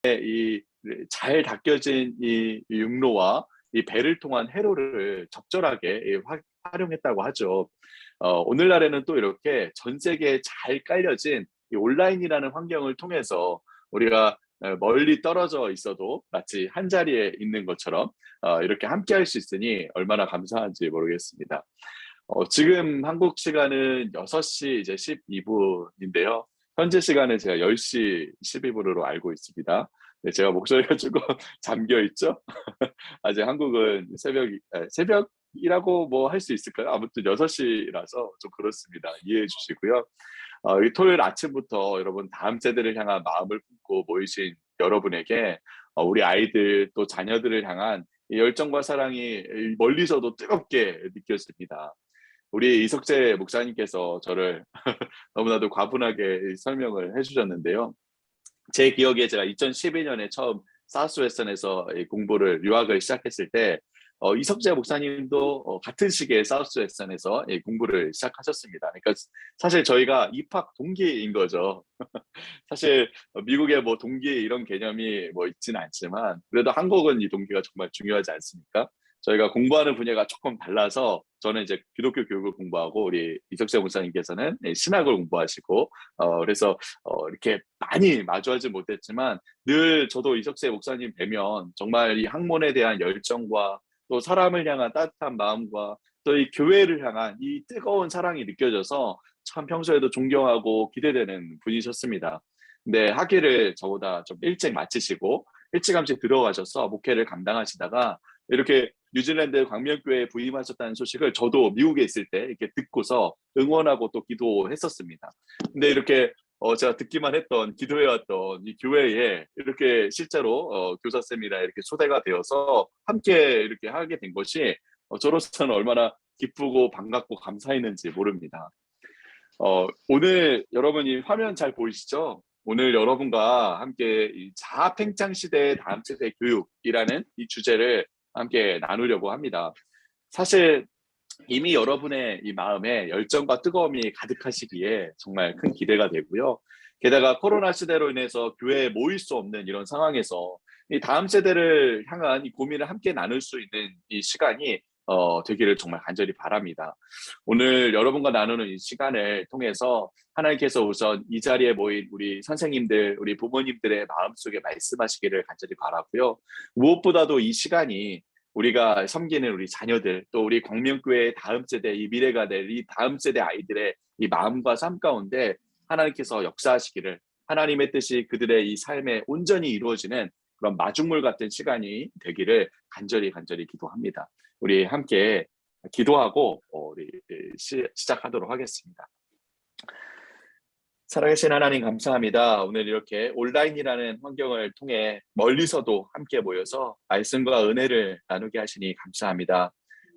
이 잘 닦여진 이 육로와 이 배를 통한 해로를 적절하게 활용했다고 하죠. 오늘날에는 또 이렇게 전 세계에 잘 깔려진 이 온라인이라는 환경을 통해서 우리가 멀리 떨어져 있어도 마치 한 자리에 있는 것처럼 이렇게 함께할 수 있으니 얼마나 감사한지 모르겠습니다. 지금 한국 시간은 6시 이제 12분인데요. 현재 시간은 제가 10시 12분으로 알고 있습니다. 네, 제가 목소리가 조금 잠겨 있죠? 아직 한국은 새벽이라고 뭐 할 수 있을까요? 아무튼 6시라서 좀 그렇습니다. 이해해 주시고요. 이 토요일 아침부터 여러분 다음 세대를 향한 마음을 품고 모이신 여러분에게 우리 아이들 또 자녀들을 향한 이 열정과 사랑이 멀리서도 뜨겁게 느껴집니다. 우리 이석재 목사님께서 저를 너무나도 과분하게 설명을 해주셨는데요. 제 기억에 제가 2012년에 처음 사우스웨스턴에서 공부를 유학을 시작했을 때 이석재 목사님도 같은 시기에 사우스웨스턴에서 공부를 시작하셨습니다. 그러니까 사실 저희가 입학 동기인 거죠. 사실 미국에 뭐 동기 이런 개념이 뭐 있지는 않지만 그래도 한국은 이 동기가 정말 중요하지 않습니까? 저희가 공부하는 분야가 조금 달라서 저는 이제 기독교 교육을 공부하고 우리 이석재 목사님께서는 신학을 공부하시고 그래서 이렇게 많이 마주하지 못했지만 늘 저도 이석재 목사님 뵈면 정말 이 학문에 대한 열정과 또 사람을 향한 따뜻한 마음과 또 이 교회를 향한 이 뜨거운 사랑이 느껴져서 참 평소에도 존경하고 기대되는 분이셨습니다. 근데 학위를 저보다 좀 일찍 마치시고 일찌감치 들어가셔서 목회를 감당하시다가 이렇게 뉴질랜드 광명교회에 부임하셨다는 소식을 저도 미국에 있을 때 이렇게 듣고서 응원하고 또 기도했었습니다. 근데 이렇게 제가 듣기만 했던 기도해왔던 이 교회에 이렇게 실제로 교사쌤이랑 이렇게 초대가 되어서 함께 이렇게 하게 된 것이 저로서는 얼마나 기쁘고 반갑고 감사했는지 모릅니다. 오늘 여러분이 화면 잘 보이시죠? 오늘 여러분과 함께 이 자아팽창 시대의 다음 세대 교육이라는 이 주제를 함께 나누려고 합니다. 사실 이미 여러분의 이 마음에 열정과 뜨거움이 가득하시기에 정말 큰 기대가 되고요. 게다가 코로나 시대로 인해서 교회에 모일 수 없는 이런 상황에서 이 다음 세대를 향한 이 고민을 함께 나눌 수 있는 이 시간이 되기를 정말 간절히 바랍니다. 오늘 여러분과 나누는 이 시간을 통해서 하나님께서 우선 이 자리에 모인 우리 선생님들, 우리 부모님들의 마음속에 말씀하시기를 간절히 바라고요. 무엇보다도 이 시간이 우리가 섬기는 우리 자녀들, 또 우리 광명교회의 다음 세대, 이 미래가 될 이 다음 세대 아이들의 이 마음과 삶 가운데 하나님께서 역사하시기를, 하나님의 뜻이 그들의 이 삶에 온전히 이루어지는 그런 마중물 같은 시간이 되기를 간절히 기도합니다. 우리 함께 기도하고 우리 시작하도록 하겠습니다. 살아계신 하나님 감사합니다. 오늘 이렇게 온라인이라는 환경을 통해 멀리서도 함께 모여서 말씀과 은혜를 나누게 하시니 감사합니다.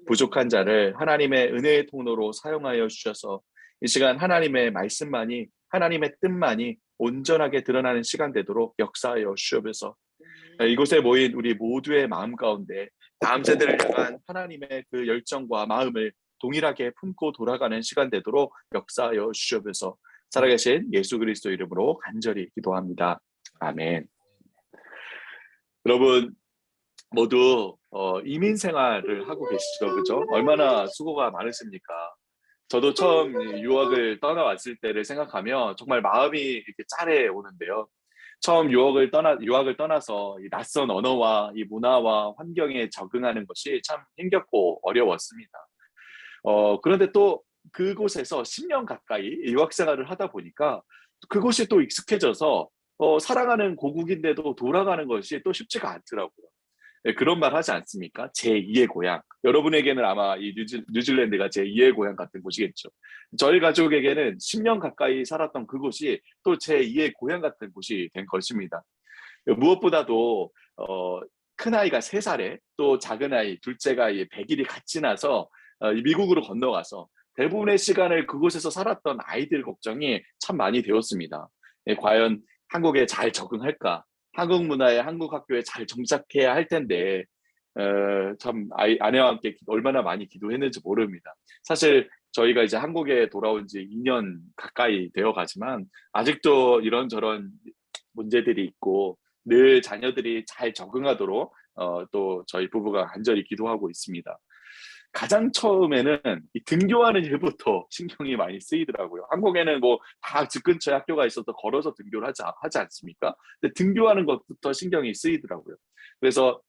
부족한 자를 하나님의 은혜의 통로로 사용하여 주셔서 이 시간 하나님의 말씀만이, 하나님의 뜻만이 온전하게 드러나는 시간 되도록 역사하여 주옵소서. 이곳에 모인 우리 모두의 마음 가운데 다음 세대를 향한 하나님의 그 열정과 마음을 동일하게 품고 돌아가는 시간 되도록 역사하여 주옵소서. 살아계신 예수 그리스도 이름으로 간절히 기도합니다. 아멘. 여러분 모두 이민 생활을 하고 계시죠, 그죠? 얼마나 수고가 많으십니까? 저도 처음 유학을 떠나왔을 때를 생각하면 정말 마음이 이렇게 짠해 오는데요. 처음 유학을 떠나서 이 낯선 언어와 이 문화와 환경에 적응하는 것이 참 힘겹고 어려웠습니다. 그런데 또 그곳에서 10년 가까이 유학 생활을 하다 보니까 그곳이 또 익숙해져서 사랑하는 고국인데도 돌아가는 것이 또 쉽지가 않더라고요. 네, 그런 말 하지 않습니까? 제2의 고향. 여러분에게는 아마 이 뉴질랜드가 제2의 고향 같은 곳이겠죠. 저희 가족에게는 10년 가까이 살았던 그곳이 또 제2의 고향 같은 곳이 된 것입니다. 무엇보다도 큰아이가 3살에 또 작은아이 둘째가 100일이 같이 나서 미국으로 건너가서 대부분의 시간을 그곳에서 살았던 아이들 걱정이 참 많이 되었습니다. 과연 한국에 잘 적응할까? 한국 문화에, 한국 학교에 잘 정착해야 할 텐데 참 아내와 함께 얼마나 많이 기도했는지 모릅니다. 사실 저희가 이제 한국에 돌아온 지 2년 가까이 되어 가지만 아직도 이런저런 문제들이 있고 늘 자녀들이 잘 적응하도록 또 저희 부부가 간절히 기도하고 있습니다. 가장 처음에는 이 등교하는 일부터 신경이 많이 쓰이더라고요. 한국에는 뭐 다 집 근처에 학교가 있어서 걸어서 등교를 하지 않습니까? 근데 등교하는 것부터 신경이 쓰이더라고요. 그래서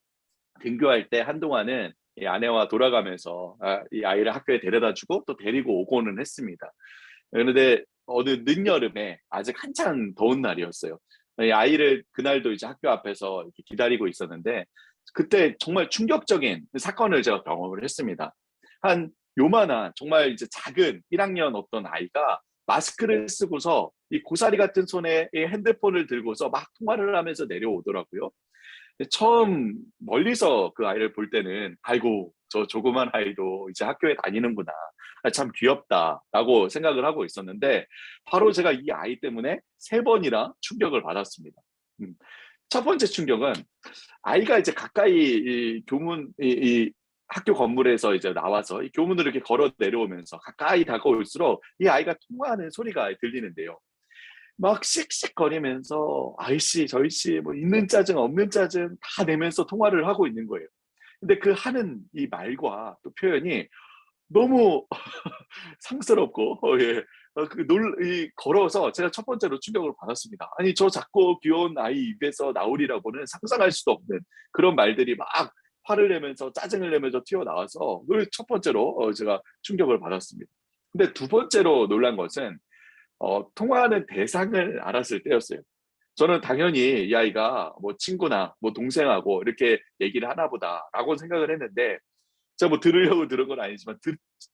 등교할 때 한동안은 이 아내와 돌아가면서 이 아이를 학교에 데려다 주고 또 데리고 오고는 했습니다. 그런데 어느 늦여름에 아직 한창 더운 날이었어요. 이 아이를 그날도 이제 학교 앞에서 이렇게 기다리고 있었는데 그때 정말 충격적인 사건을 제가 경험을 했습니다. 한 요만한 정말 이제 작은 1학년 어떤 아이가 마스크를 쓰고서 이 고사리 같은 손에 이 핸드폰을 들고서 막 통화를 하면서 내려오더라고요. 처음 멀리서 그 아이를 볼 때는 '아이고 저 조그만 아이도 이제 학교에 다니는구나. 아 참 귀엽다.'라고 생각을 하고 있었는데 바로 제가 이 아이 때문에 3번이나 충격을 받았습니다. 음. 첫 번째 충격은 아이가 이제 가까이 이 교문 이 학교 건물에서 이제 나와서 이 교문으로 이렇게 걸어 내려오면서 가까이 다가올수록 이 아이가 통화하는 소리가 들리는데요. 막 씩씩거리면서 아이씨 저이씨 뭐 있는 짜증 없는 짜증 다 내면서 통화를 하고 있는 거예요. 근데 그 하는 이 말과 또 표현이 너무 상스럽고 예. 그 놀 이 걸어서 제가 첫 번째로 충격을 받았습니다. 아니 저 작고 귀여운 아이 입에서 나오리라고는 상상할 수도 없는 그런 말들이 막 화를 내면서 짜증을 내면서 튀어나와서 그걸 첫 번째로 제가 충격을 받았습니다. 근데 두 번째로 놀란 것은 통화하는 대상을 알았을 때였어요. 저는 당연히 이 아이가 뭐 친구나 뭐 동생하고 이렇게 얘기를 하나 보다라고 생각을 했는데 제가 뭐 들으려고 들은 건 아니지만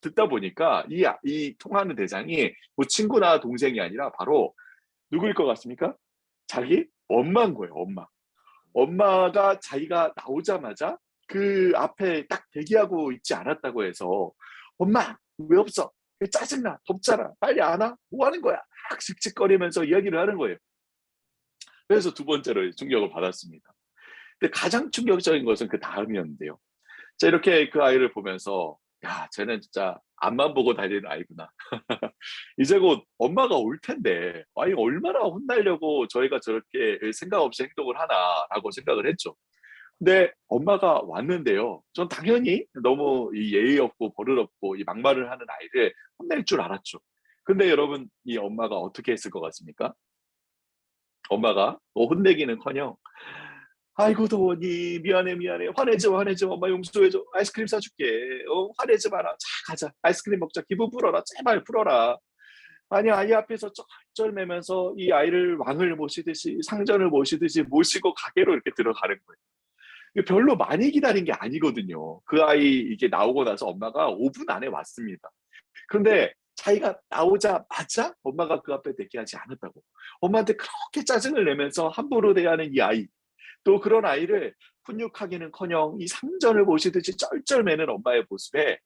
듣다 보니까 이 통화하는 대상이 뭐 친구나 동생이 아니라 바로 누구일 것 같습니까? 자기 엄마인 거예요, 엄마. 엄마가 자기가 나오자마자 그 앞에 딱 대기하고 있지 않았다고 해서 "엄마 왜 없어? 짜증나. 덥잖아. 빨리 안 와? 뭐 하는 거야?" 막 씩씩거리면서 이야기를 하는 거예요. 그래서 두 번째로 충격을 받았습니다. 근데 가장 충격적인 것은 그다음이었는데요. 제가 이렇게 그 아이를 보면서 '야 쟤는 진짜 앞만 보고 달리는 아이구나. 이제 곧 엄마가 올 텐데 아이 얼마나 혼나려고 저희가 저렇게 생각 없이 행동을 하나.'라고 생각을 했죠. 근데 엄마가 왔는데요. 전 당연히 너무 이 예의 없고 버릇 없고 이 막말을 하는 아이를 혼낼 줄 알았죠. 근데 여러분 이 엄마가 어떻게 했을 것 같습니까? 엄마가 뭐 혼내기는커녕 "아이고 더우니 미안해, 미안해. 화내지 마, 화내지 마. 엄마 용서해 줘. 아이스크림 사 줄게. 화내지 마라. 자 가자. 아이스크림 먹자. 기분 풀어라. 제발 풀어라." 아니 아이 앞에서 쩔쩔매면서 이 아이를 왕을 모시듯이 상전을 모시듯이 모시고 가게로 이렇게 들어가는 거예요. 이게 별로 많이 기다린 게 아니거든요. 그 아이 이게 나오고 나서 엄마가 5분 안에 왔습니다. 그런데 자기가 나오자마자 엄마가 그 앞에 대기하지 않았다고. 엄마한테 그렇게 짜증을 내면서 함부로 대하는 이 아이. 또 그런 아이를 훈육하기는커녕 이 상전을 모시듯이 쩔쩔매는 엄마의 모습에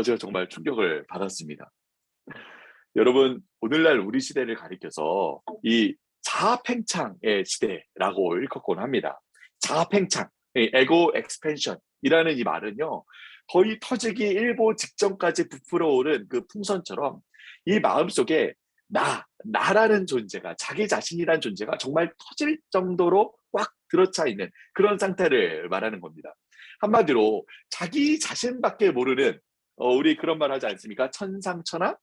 제가 정말 충격을 받았습니다. 여러분 오늘날 우리 시대를 가리켜서 이 자아팽창의 시대라고 일컫곤 합니다. 자아팽창, 이 에고 엑스펜션이라는 이 말은요. 거의 터지기 일보 직전까지 부풀어 오른 그 풍선처럼 이 마음속에 나라는 존재가 자기 자신이란 존재가 정말 터질 정도로 꽉 들어차 있는 그런 상태를 말하는 겁니다. 한마디로 자기 자신밖에 모르는 우리 그런 말 하지 않습니까? 천상천하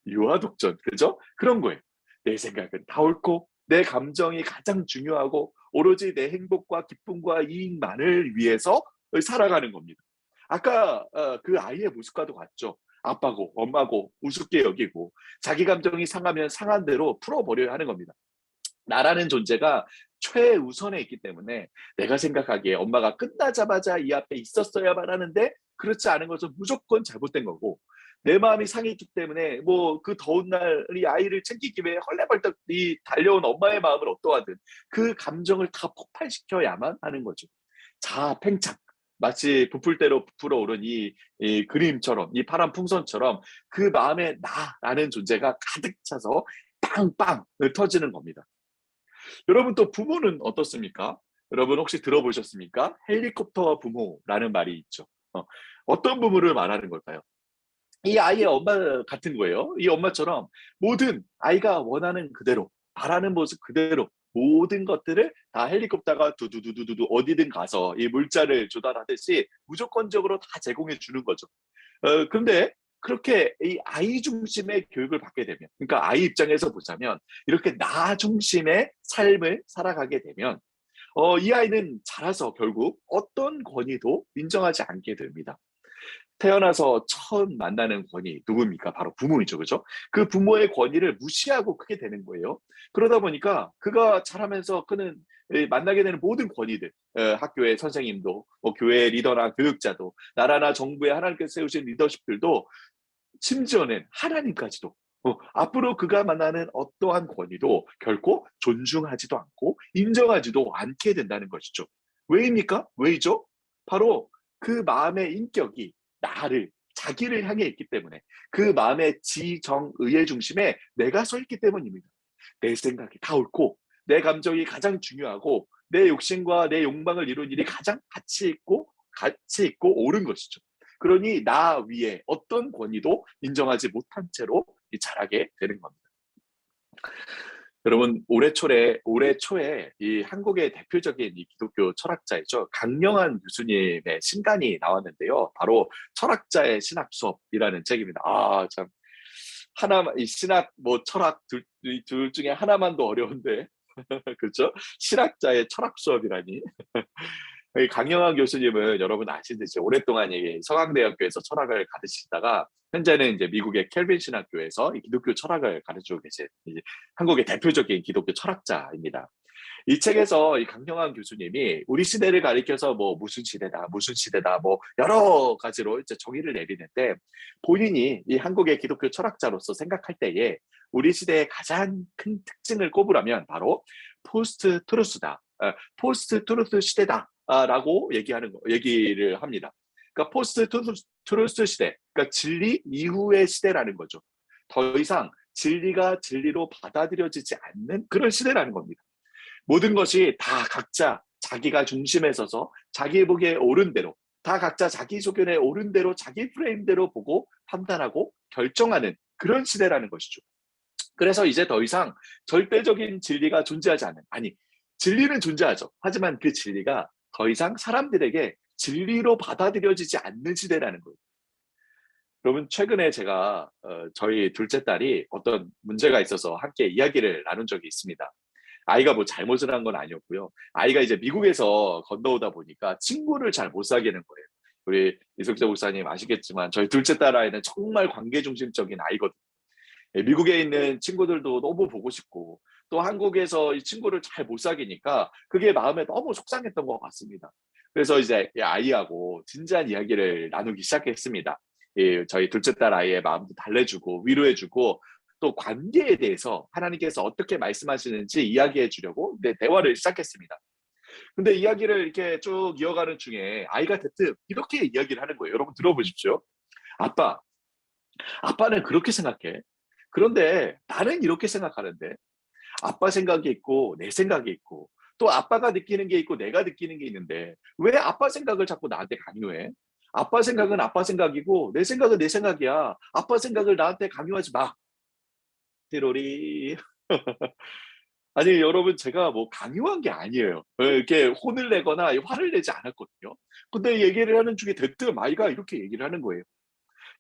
유아독전 그죠? 그런 거예요. 내 생각은 다 옳고 내 감정이 가장 중요하고 오로지 내 행복과 기쁨과 이익만을 위해서 살아가는 겁니다. 아까 그 아이의 모습과도 같죠. 아빠고 엄마고 우습게 여기고 자기 감정이 상하면 상한 대로 풀어버려야 하는 겁니다. 나라는 존재가 최우선에 있기 때문에 내가 생각하기에 엄마가 끝나자마자 이 앞에 있었어야만 하는데 그렇지 않은 것은 무조건 잘못된 거고 내 마음이 상했기 때문에 뭐 그 더운 날 이 아이를 챙기기 위해 헐레벌떡 이 달려온 엄마의 마음을 어떠하든 그 감정을 다 폭발시켜야만 하는 거죠. 자아팽창. 마치 부풀 대로 부풀어 오른 이 그림처럼 이 파란 풍선처럼 그 마음에 나라는 존재가 가득 차서 빵빵 터지는 겁니다. 여러분 또 부모는 어떻습니까? 여러분 혹시 들어보셨습니까? 헬리콥터 부모라는 말이 있죠. 어떤 부모를 말하는 걸까요? 이 아이의 엄마 같은 거예요. 이 엄마처럼 모든 아이가 원하는 그대로 바라는 모습 그대로 모든 것들을 다 헬리콥터가 두두두두두 어디든 가서 이 물자를 조달하듯이 무조건적으로 다 제공해 주는 거죠. 근데 그렇게 이 아이 중심의 교육을 받게 되면, 그러니까 아이 입장에서 보자면 이렇게 나 중심의 삶을 살아가게 되면 이 아이는 자라서 결국 어떤 권위도 인정하지 않게 됩니다. 태어나서 처음 만나는 권위 누굽니까? 바로 부모이죠. 그죠? 그 부모의 권위를 무시하고 크게 되는 거예요. 그러다 보니까 그가 자라면서 그는 만나게 되는 모든 권위들, 학교의 선생님도, 뭐 교회의 리더나 교육자도, 나라나 정부의 하나님께서 세우신 리더십들도, 심지어는 하나님까지도 앞으로 그가 만나는 어떠한 권위도 결코 존중하지도 않고 인정하지도 않게 된다는 것이죠. 왜입니까? 왜이죠? 바로 그 마음의 인격이 나를, 자기를 향해 있기 때문에, 그 마음의 지정의의 중심에 내가 서 있기 때문입니다. 내 생각이 다 옳고 내 감정이 가장 중요하고 내 욕심과 내 욕망을 이룬 일이 가장 가치 있고 옳은 것이죠. 그러니 나 위에 어떤 권위도 인정하지 못한 채로 자라게 되는 겁니다. 여러분, 올해 초에 이 한국의 대표적인 이 기독교 철학자이죠. 강영한 교수님의 신간이 나왔는데요. 바로 철학자의 신학 수업이라는 책입니다. 참 하나만, 이 신학 뭐 철학 둘 중에 하나만도 어려운데 그렇죠? 신학자의 철학 수업이라니. 이 강영학 교수님은 여러분 아시듯이 오랫동안 이 서강대학교에서 철학을 가르치다가 현재는 이제 미국의 켈빈 신학교에서 이 기독교 철학을 가르치고 계신 이제 한국의 대표적인 기독교 철학자입니다. 이 책에서 이 강영학 교수님이 우리 시대를 가리켜서 뭐 무슨 시대다 뭐 여러 가지로 이제 정의를 내리는데, 본인이 이 한국의 기독교 철학자로서 생각할 때에 우리 시대의 가장 큰 특징을 꼽으라면 바로 포스트 트루스다, 포스트 트루스 시대다라고 얘기를 합니다. 그러니까 포스트 트루스 시대, 그러니까 진리 이후의 시대라는 거죠. 더 이상 진리가 진리로 받아들여지지 않는 그런 시대라는 겁니다. 모든 것이 다 각자 자기가 중심에 서서 자기 보기에 옳은 대로, 다 각자 자기 소견에 옳은 대로 자기 프레임대로 보고 판단하고 결정하는 그런 시대라는 것이죠. 그래서 이제 더 이상 절대적인 진리가 존재하지 않는, 아니, 진리는 존재하죠. 하지만 그 진리가 더 이상 사람들에게 진리로 받아들여지지 않는 시대라는 거예요. 여러분, 최근에 제가 저희 둘째 딸이 어떤 문제가 있어서 함께 이야기를 나눈 적이 있습니다. 아이가 뭐 잘못을 한 건 아니었고요. 아이가 이제 미국에서 건너오다 보니까 친구를 잘 못 사귀는 거예요. 우리 이석재 목사님 아시겠지만 저희 둘째 딸 아이는 정말 관계 중심적인 아이거든요. 미국에 있는 친구들도 너무 보고 싶고 또 한국에서 이 친구를 잘 못 사귀니까 그게 마음에 너무 속상했던 것 같습니다. 그래서 이제 이 아이하고 진지한 이야기를 나누기 시작했습니다. 저희 둘째 딸 아이의 마음도 달래주고 위로해주고 또 관계에 대해서 하나님께서 어떻게 말씀하시는지 이야기해 주려고 대화를 시작했습니다. 근데 이야기를 이렇게 쭉 이어가는 중에 아이가 대뜸 이렇게 이야기를 하는 거예요. 여러분 들어보십시오. 아빠, 아빠는 그렇게 생각해. 그런데 나는 이렇게 생각하는데, 아빠 생각이 있고 내 생각이 있고 또 아빠가 느끼는 게 있고 내가 느끼는 게 있는데 왜 아빠 생각을 자꾸 나한테 강요해? 아빠 생각은 아빠 생각이고 내 생각은 내 생각이야. 아빠 생각을 나한테 강요하지 마. 띠로리. 아니 여러분, 제가 뭐 강요한 게 아니에요. 이렇게 혼을 내거나 화를 내지 않았거든요. 근데 얘기를 하는 중에 대뜸 아이가 이렇게 얘기를 하는 거예요.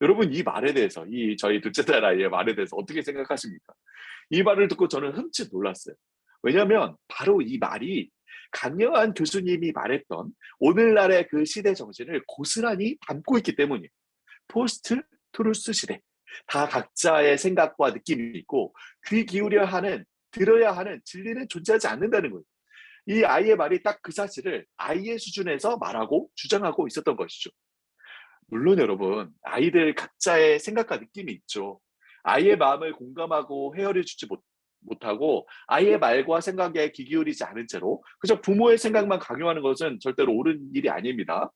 여러분, 이 말에 대해서, 이 저희 둘째 딸 아이의 말에 대해서 어떻게 생각하십니까? 이 말을 듣고 저는 흠칫 놀랐어요. 왜냐하면 바로 이 말이 강영한 교수님이 말했던 오늘날의 그 시대 정신을 고스란히 담고 있기 때문이에요. 포스트 트루스 시대. 다 각자의 생각과 느낌이 있고 귀 기울여야 하는, 들어야 하는 진리는 존재하지 않는다는 거예요. 이 아이의 말이 딱 그 사실을 아이의 수준에서 말하고 주장하고 있었던 것이죠. 물론 여러분, 아이들 각자의 생각과 느낌이 있죠. 아이의 마음을 공감하고 헤아려 주지 못하고 아이의 말과 생각에 귀 기울이지 않은 채로 그저 부모의 생각만 강요하는 것은 절대로 옳은 일이 아닙니다.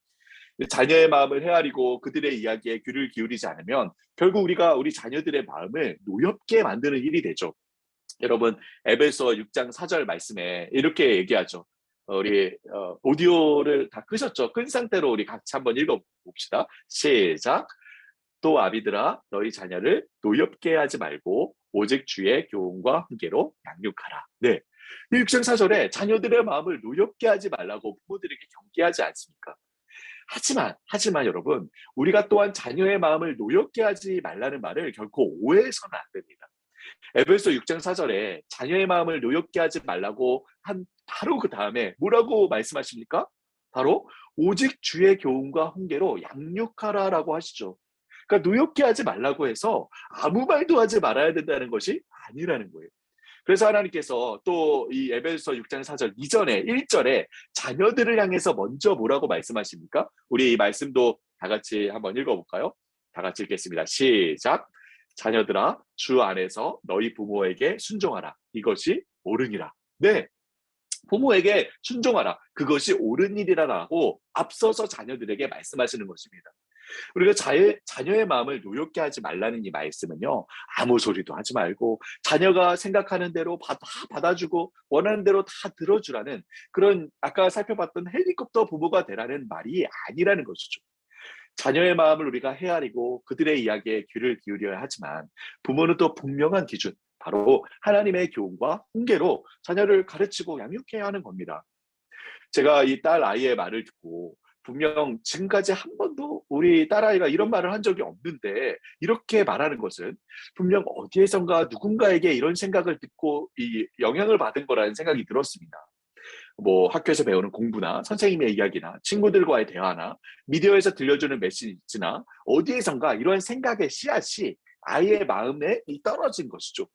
자녀의 마음을 헤아리고 그들의 이야기에 귀를 기울이지 않으면 결국 우리가 우리 자녀들의 마음을 노엽게 만드는 일이 되죠. 여러분, 에베소 6장 4절 말씀에 이렇게 얘기하죠. 우리 오디오를 다 끄셨죠? 끈 상태로 우리 같이 한번 읽어봅시다. 시작. 또 아비들아, 너희 자녀를 노엽게 하지 말고 오직 주의 교훈과 훈계로 양육하라. 네, 이 6장 4절에 자녀들의 마음을 노엽게 하지 말라고 부모들에게 경계하지 않습니까? 하지만 여러분, 우리가 또한 자녀의 마음을 노엽게 하지 말라는 말을 결코 오해해서는 안 됩니다. 에베소 6장 4절에 자녀의 마음을 노엽게 하지 말라고 한 바로 그 다음에 뭐라고 말씀하십니까? 바로 오직 주의 교훈과 훈계로 양육하라라고 하시죠. 그러니까 노엽게 하지 말라고 해서 아무 말도 하지 말아야 된다는 것이 아니라는 거예요. 그래서 하나님께서 또 이 에베소 6장 4절 이전에 1절에 자녀들을 향해서 먼저 뭐라고 말씀하십니까? 우리 이 말씀도 다 같이 한번 읽어볼까요? 다 같이 읽겠습니다. 시작. 자녀들아, 주 안에서 너희 부모에게 순종하라. 이것이 옳으니라. 네, 부모에게 순종하라. 그것이 옳은 일이라고 앞서서 자녀들에게 말씀하시는 것입니다. 우리가 자녀의 마음을 노엽게 하지 말라는 이 말씀은요, 아무 소리도 하지 말고 자녀가 생각하는 대로 다 받아주고 원하는 대로 다 들어주라는 그런 아까 살펴봤던 헬리콥터 부모가 되라는 말이 아니라는 것이죠. 자녀의 마음을 우리가 헤아리고 그들의 이야기에 귀를 기울여야 하지만 부모는 또 분명한 기준, 바로 하나님의 교훈과 훈계로 자녀를 가르치고 양육해야 하는 겁니다. 제가 이 딸 아이의 말을 듣고 분명 지금까지 한 번도 우리 딸아이가 이런 말을 한 적이 없는데 이렇게 말하는 것은 분명 어디에선가 누군가에게 이런 생각을 듣고 이 영향을 받은 거라는 생각이 들었습니다. 뭐 학교에서 배우는 공부나 선생님의 이야기나 친구들과의 대화나 미디어에서 들려주는 메시지나 어디에선가 이런 생각의 씨앗이 아이의 마음에 떨어진 것이죠.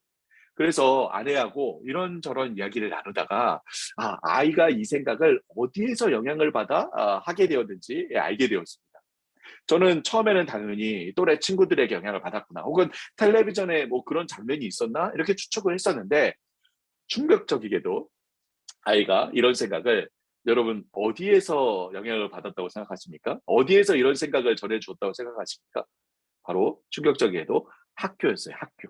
그래서 아내하고 이런저런 이야기를 나누다가 아이가 이 생각을 어디에서 영향을 받아 하게 되었는지 알게 되었습니다. 저는 처음에는 당연히 또래 친구들에게 영향을 받았구나, 혹은 텔레비전에 뭐 그런 장면이 있었나 이렇게 추측을 했었는데, 충격적이게도 아이가 이런 생각을, 여러분 어디에서 영향을 받았다고 생각하십니까? 어디에서 이런 생각을 전해주었다고 생각하십니까? 바로 충격적이게도 학교였어요. 학교.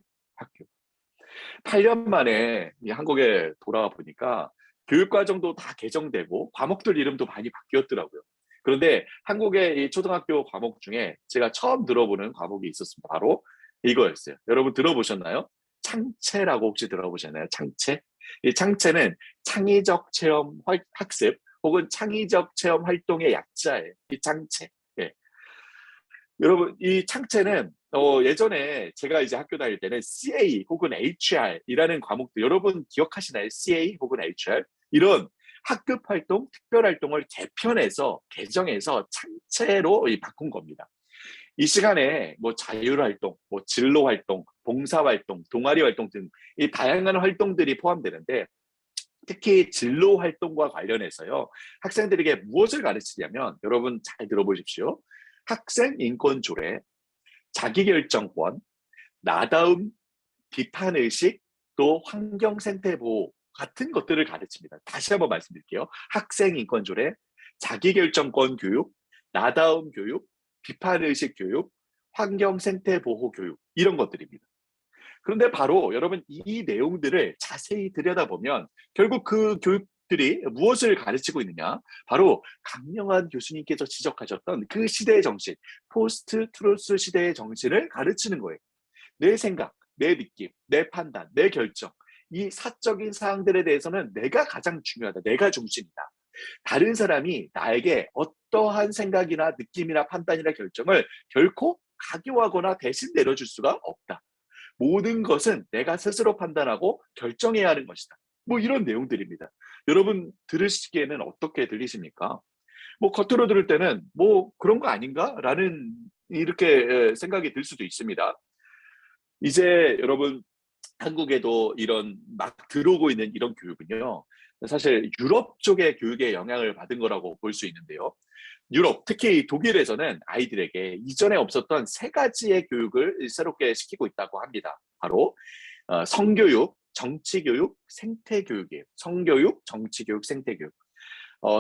8년 만에 이 한국에 돌아와 보니까 교육과정도 다 개정되고 과목들 이름도 많이 바뀌었더라고요. 그런데 한국의 이 초등학교 과목 중에 제가 처음 들어보는 과목이 있었습니다. 바로 이거였어요. 여러분 들어보셨나요? 창체라고 혹시 들어보셨나요? 창체? 이 창체는 창의적 체험 학습 혹은 창의적 체험 활동의 약자예요. 이 창체. 예. 여러분, 이 창체는 예전에 제가 이제 학교 다닐 때는 CA 혹은 HR이라는 과목도 여러분 기억하시나요? CA 혹은 HR 이런 학급 활동, 특별 활동을 개정해서 창체로 바꾼 겁니다. 이 시간에 뭐 자율 활동, 뭐 진로 활동, 봉사 활동, 동아리 활동 등 이 다양한 활동들이 포함되는데, 특히 진로 활동과 관련해서요, 학생들에게 무엇을 가르치냐면, 여러분 잘 들어보십시오. 학생 인권 조례, 자기결정권, 나다움, 비판의식, 또 환경생태보호 같은 것들을 가르칩니다. 다시 한번 말씀드릴게요. 학생 인권 조례, 자기결정권 교육, 나다움 교육, 비판의식 교육, 환경생태보호 교육, 이런 것들입니다. 그런데 바로 여러분 이 내용들을 자세히 들여다보면 결국 그 교육들이 무엇을 가르치고 있느냐, 바로 강명한 교수님께서 지적하셨던 그 시대의 정신, 포스트 트루스 시대의 정신을 가르치는 거예요. 내 생각, 내 느낌, 내 판단, 내 결정, 이 사적인 사항들에 대해서는 내가 가장 중요하다. 내가 중심이다. 다른 사람이 나에게 어떠한 생각이나 느낌이나 판단이나 결정을 결코 강요하거나 대신 내려줄 수가 없다. 모든 것은 내가 스스로 판단하고 결정해야 하는 것이다. 뭐 이런 내용들입니다. 여러분 들으시기에는 어떻게 들리십니까? 뭐 겉으로 들을 때는 뭐 그런 거 아닌가라는 이렇게 생각이 들 수도 있습니다. 이제 여러분 한국에도 이런 막 들어오고 있는 이런 교육은요, 사실 유럽 쪽의 교육에 영향을 받은 거라고 볼 수 있는데요. 유럽, 특히 독일에서는 아이들에게 이전에 없었던 세 가지의 교육을 새롭게 시키고 있다고 합니다. 바로 성교육, 정치교육, 생태교육이에요. 성교육, 정치교육, 생태교육.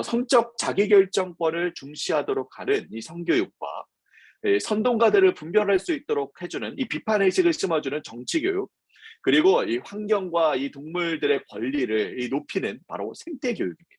성적 자기결정권을 중시하도록 하는 이 성교육과 선동가들을 분별할 수 있도록 해주는 이 비판의식을 심어주는 정치교육, 그리고 이 환경과 이 동물들의 권리를 높이는 바로 생태교육입니다.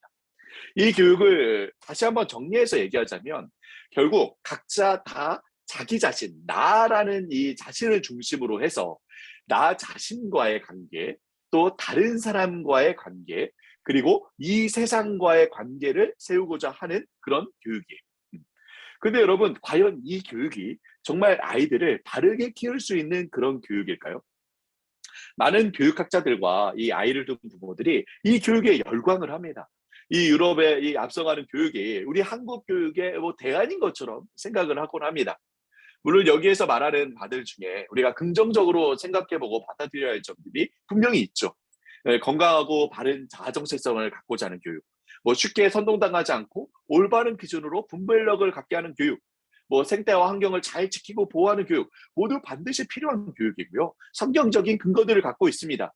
이 교육을 다시 한번 정리해서 얘기하자면 결국 각자 다 자기 자신, 나라는 이 자신을 중심으로 해서 나 자신과의 관계, 또 다른 사람과의 관계, 그리고 이 세상과의 관계를 세우고자 하는 그런 교육이에요. 근데 여러분, 과연 이 교육이 정말 아이들을 바르게 키울 수 있는 그런 교육일까요? 많은 교육학자들과 이 아이를 둔 부모들이 이 교육에 열광을 합니다. 이 유럽의 이 앞서가는 교육이 우리 한국 교육의 뭐 대안인 것처럼 생각을 하곤 합니다. 물론 여기에서 말하는 바들 중에 우리가 긍정적으로 생각해보고 받아들여야 할 점들이 분명히 있죠. 건강하고 바른 자아 정체성을 갖고자 하는 교육, 뭐 쉽게 선동당하지 않고 올바른 기준으로 분별력을 갖게 하는 교육, 뭐 생태와 환경을 잘 지키고 보호하는 교육, 모두 반드시 필요한 교육이고요. 성경적인 근거들을 갖고 있습니다.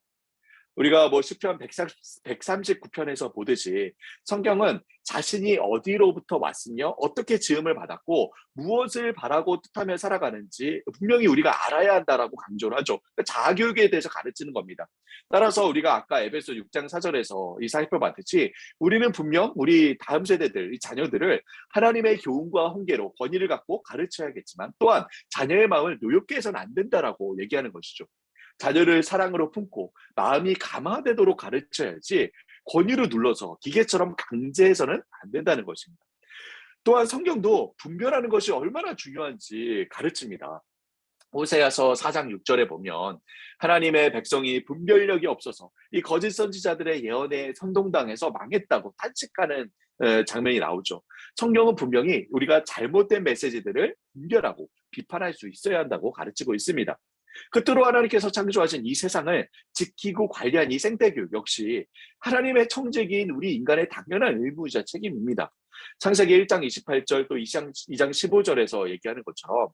우리가 뭐 시편 139편에서 보듯이 성경은 자신이 어디로부터 왔으며 어떻게 지음을 받았고 무엇을 바라고 뜻하며 살아가는지 분명히 우리가 알아야 한다라고 강조를 하죠. 그러니까 자아교육에 대해서 가르치는 겁니다. 따라서 우리가 아까 에베소 6장 4절에서 이 살펴봤듯이 우리는 분명 우리 다음 세대들, 이 자녀들을 하나님의 교훈과 훈계로 권위를 갖고 가르쳐야겠지만 또한 자녀의 마음을 노엽게 해서는 안 된다라고 얘기하는 것이죠. 자녀를 사랑으로 품고 마음이 감화되도록 가르쳐야지 권위로 눌러서 기계처럼 강제해서는 안 된다는 것입니다. 또한 성경도 분별하는 것이 얼마나 중요한지 가르칩니다. 호세아서 4장 6절에 보면 하나님의 백성이 분별력이 없어서 이 거짓 선지자들의 예언에 선동당해서 망했다고 탄식하는 장면이 나오죠. 성경은 분명히 우리가 잘못된 메시지들을 분별하고 비판할 수 있어야 한다고 가르치고 있습니다. 끝으로 하나님께서 창조하신 이 세상을 지키고 관리한 이 생태교육 역시 하나님의 청지기인 우리 인간의 당연한 의무이자 책임입니다. 창세기 1장 28절 또 2장 15절에서 얘기하는 것처럼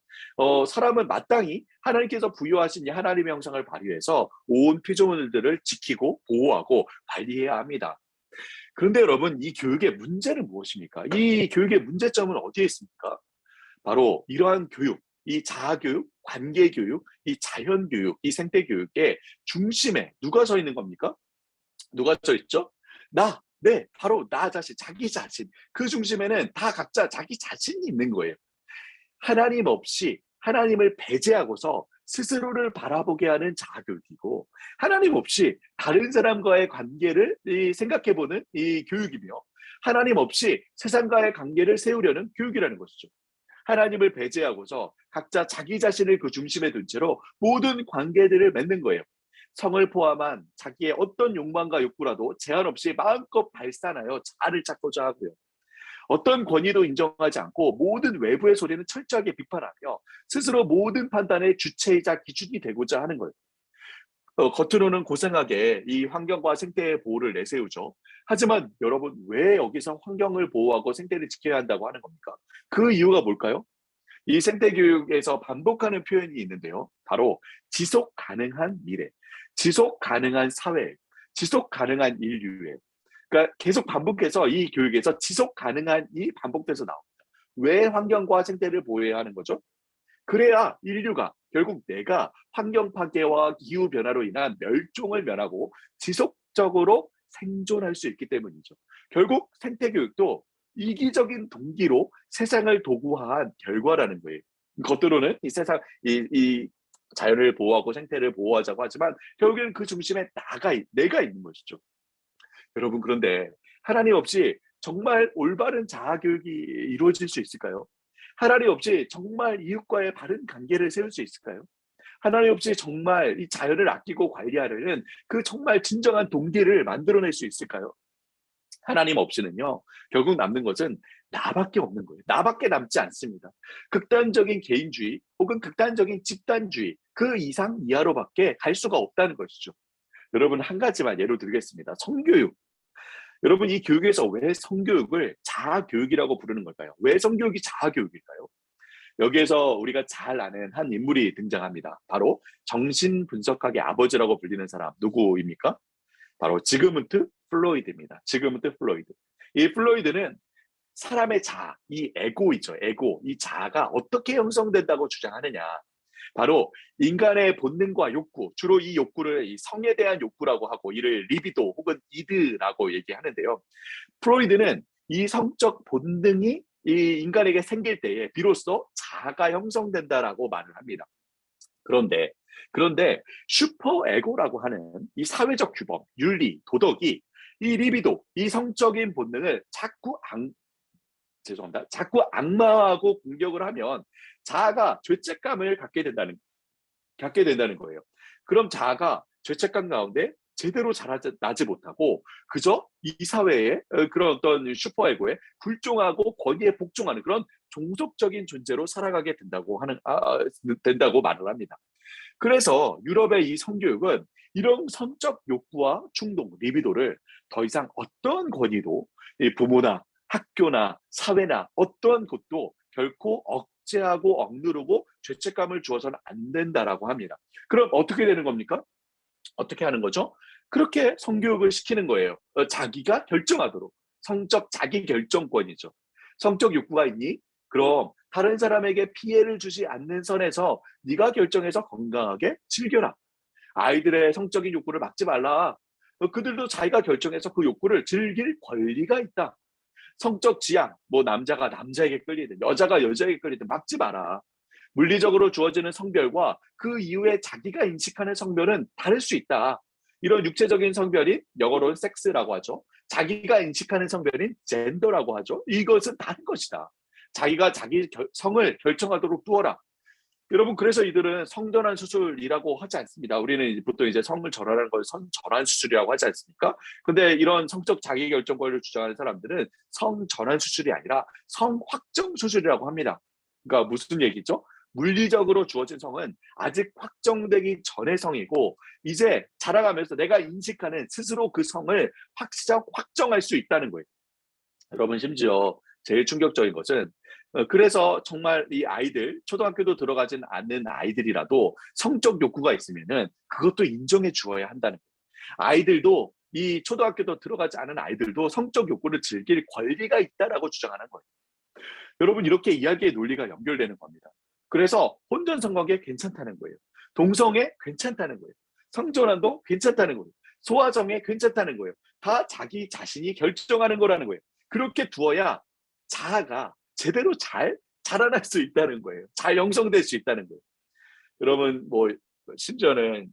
사람은 마땅히 하나님께서 부여하신 이 하나님의 형상을 발휘해서 온 피조물들을 지키고 보호하고 관리해야 합니다. 그런데 여러분, 이 교육의 문제는 무엇입니까? 이 교육의 문제점은 어디에 있습니까? 바로 이러한 교육, 이 자아교육, 관계교육, 이 자연교육, 이 생태교육의 중심에 누가 서 있는 겁니까? 누가 서 있죠? 바로 나 자신, 자기 자신. 그 중심에는 다 각자 자기 자신이 있는 거예요. 하나님 없이 하나님을 배제하고서 스스로를 바라보게 하는 자아교육이고, 하나님 없이 다른 사람과의 관계를 생각해보는 이 교육이며, 하나님 없이 세상과의 관계를 세우려는 교육이라는 것이죠. 하나님을 배제하고서 각자 자기 자신을 그 중심에 둔 채로 모든 관계들을 맺는 거예요. 성을 포함한 자기의 어떤 욕망과 욕구라도 제한 없이 마음껏 발산하여 자아를 찾고자 하고요. 어떤 권위도 인정하지 않고 모든 외부의 소리는 철저하게 비판하며 스스로 모든 판단의 주체이자 기준이 되고자 하는 거예요. 겉으로는 고생하게 이 환경과 생태의 보호를 내세우죠. 하지만 여러분, 왜 여기서 환경을 보호하고 생태를 지켜야 한다고 하는 겁니까? 그 이유가 뭘까요? 이 생태교육에서 반복하는 표현이 있는데요. 바로 지속 가능한 미래, 지속 가능한 사회, 지속 가능한 인류예요. 그러니까 계속 반복해서 이 교육에서 지속 가능한이 반복돼서 나옵니다. 왜 환경과 생태를 보호해야 하는 거죠? 그래야 인류가 결국 내가 환경 파괴와 기후 변화로 인한 멸종을 면하고 지속적으로 생존할 수 있기 때문이죠. 결국 생태 교육도 이기적인 동기로 세상을 도구화한 결과라는 거예요. 겉으로는 이 세상 이 자연을 보호하고 생태를 보호하자고 하지만 결국에는 그 중심에 내가 있는 것이죠. 여러분, 그런데 하나님 없이 정말 올바른 자아 교육이 이루어질 수 있을까요? 하나님 없이 정말 이웃과의 바른 관계를 세울 수 있을까요? 하나님 없이 정말 이 자연을 아끼고 관리하려는 그 정말 진정한 동기를 만들어낼 수 있을까요? 하나님 없이는요, 결국 남는 것은 나밖에 없는 거예요. 나밖에 남지 않습니다. 극단적인 개인주의 혹은 극단적인 집단주의, 그 이상 이하로밖에 갈 수가 없다는 것이죠. 여러분, 한 가지만 예로 들겠습니다. 성교육. 여러분, 이 교육에서 왜 성교육을 자아교육이라고 부르는 걸까요? 왜 성교육이 자아교육일까요? 여기에서 우리가 잘 아는 한 인물이 등장합니다. 바로 정신분석학의 아버지라고 불리는 사람, 누구입니까? 바로 지그문트 플로이드입니다. 지그문트 플로이드. 이 플로이드는 사람의 자아, 이 에고이죠. 에고, 이 자아가 어떻게 형성된다고 주장하느냐. 바로 인간의 본능과 욕구, 주로 이 욕구를 이 성에 대한 욕구라고 하고 이를 리비도 혹은 이드라고 얘기하는데요. 프로이드는 이 성적 본능이 이 인간에게 생길 때에 비로소 자아가 형성된다라고 말을 합니다. 그런데 그런데 슈퍼에고라고 하는 이 사회적 규범, 윤리, 도덕이 이 리비도, 이 성적인 본능을 자꾸 악마하고 공격을 하면 자아가 죄책감을 갖게 된다는 거예요. 그럼 자아가 죄책감 가운데 제대로 자라나지 못하고 그저 이 사회의 그런 어떤 슈퍼에고에 굴종하고 거기에 복종하는 그런 종속적인 존재로 살아가게 된다고 말을 합니다. 그래서 유럽의 이 성교육은 이런 성적 욕구와 충동, 리비도를 더 이상 어떤 권위도 이 부모나 학교나 사회나 어떠한 곳도 결코 억제하고 억누르고 죄책감을 주어서는 안 된다라고 합니다. 그럼 어떻게 되는 겁니까? 어떻게 하는 거죠? 그렇게 성교육을 시키는 거예요. 자기가 결정하도록. 성적 자기 결정권이죠. 성적 욕구가 있니? 그럼 다른 사람에게 피해를 주지 않는 선에서 네가 결정해서 건강하게 즐겨라. 아이들의 성적인 욕구를 막지 말라. 그들도 자기가 결정해서 그 욕구를 즐길 권리가 있다. 성적 지향, 뭐 남자가 남자에게 끌리든 여자가 여자에게 끌리든 막지 마라. 물리적으로 주어지는 성별과 그 이후에 자기가 인식하는 성별은 다를 수 있다. 이런 육체적인 성별이 영어로는 섹스라고 하죠. 자기가 인식하는 성별인 젠더라고 하죠. 이것은 다른 것이다. 자기가 자기 성을 결정하도록 두어라. 여러분, 그래서 이들은 성전환 수술이라고 하지 않습니다. 우리는 보통 이제 성을 전환하는 걸 성전환 수술이라고 하지 않습니까? 근데 이런 성적 자기결정권을 주장하는 사람들은 성전환 수술이 아니라 성확정 수술이라고 합니다. 그러니까 무슨 얘기죠? 물리적으로 주어진 성은 아직 확정되기 전의 성이고 이제 자라가면서 내가 인식하는 스스로 그 성을 확정할 수 있다는 거예요. 여러분, 심지어 제일 충격적인 것은 그래서 정말 이 아이들, 초등학교도 들어가진 않는 아이들이라도 성적 욕구가 있으면은 그것도 인정해 주어야 한다는 거예요. 아이들도 이 초등학교도 들어가지 않은 아이들도 성적 욕구를 즐길 권리가 있다라고 주장하는 거예요. 여러분, 이렇게 이야기의 논리가 연결되는 겁니다. 그래서 혼전 성관계 괜찮다는 거예요. 동성애 괜찮다는 거예요. 성전환도 괜찮다는 거예요. 소아정애 괜찮다는 거예요. 다 자기 자신이 결정하는 거라는 거예요. 그렇게 두어야 자아가 제대로 잘 자라날 수 있다는 거예요. 잘 형성될 수 있다는 거예요. 여러분, 뭐 심지어는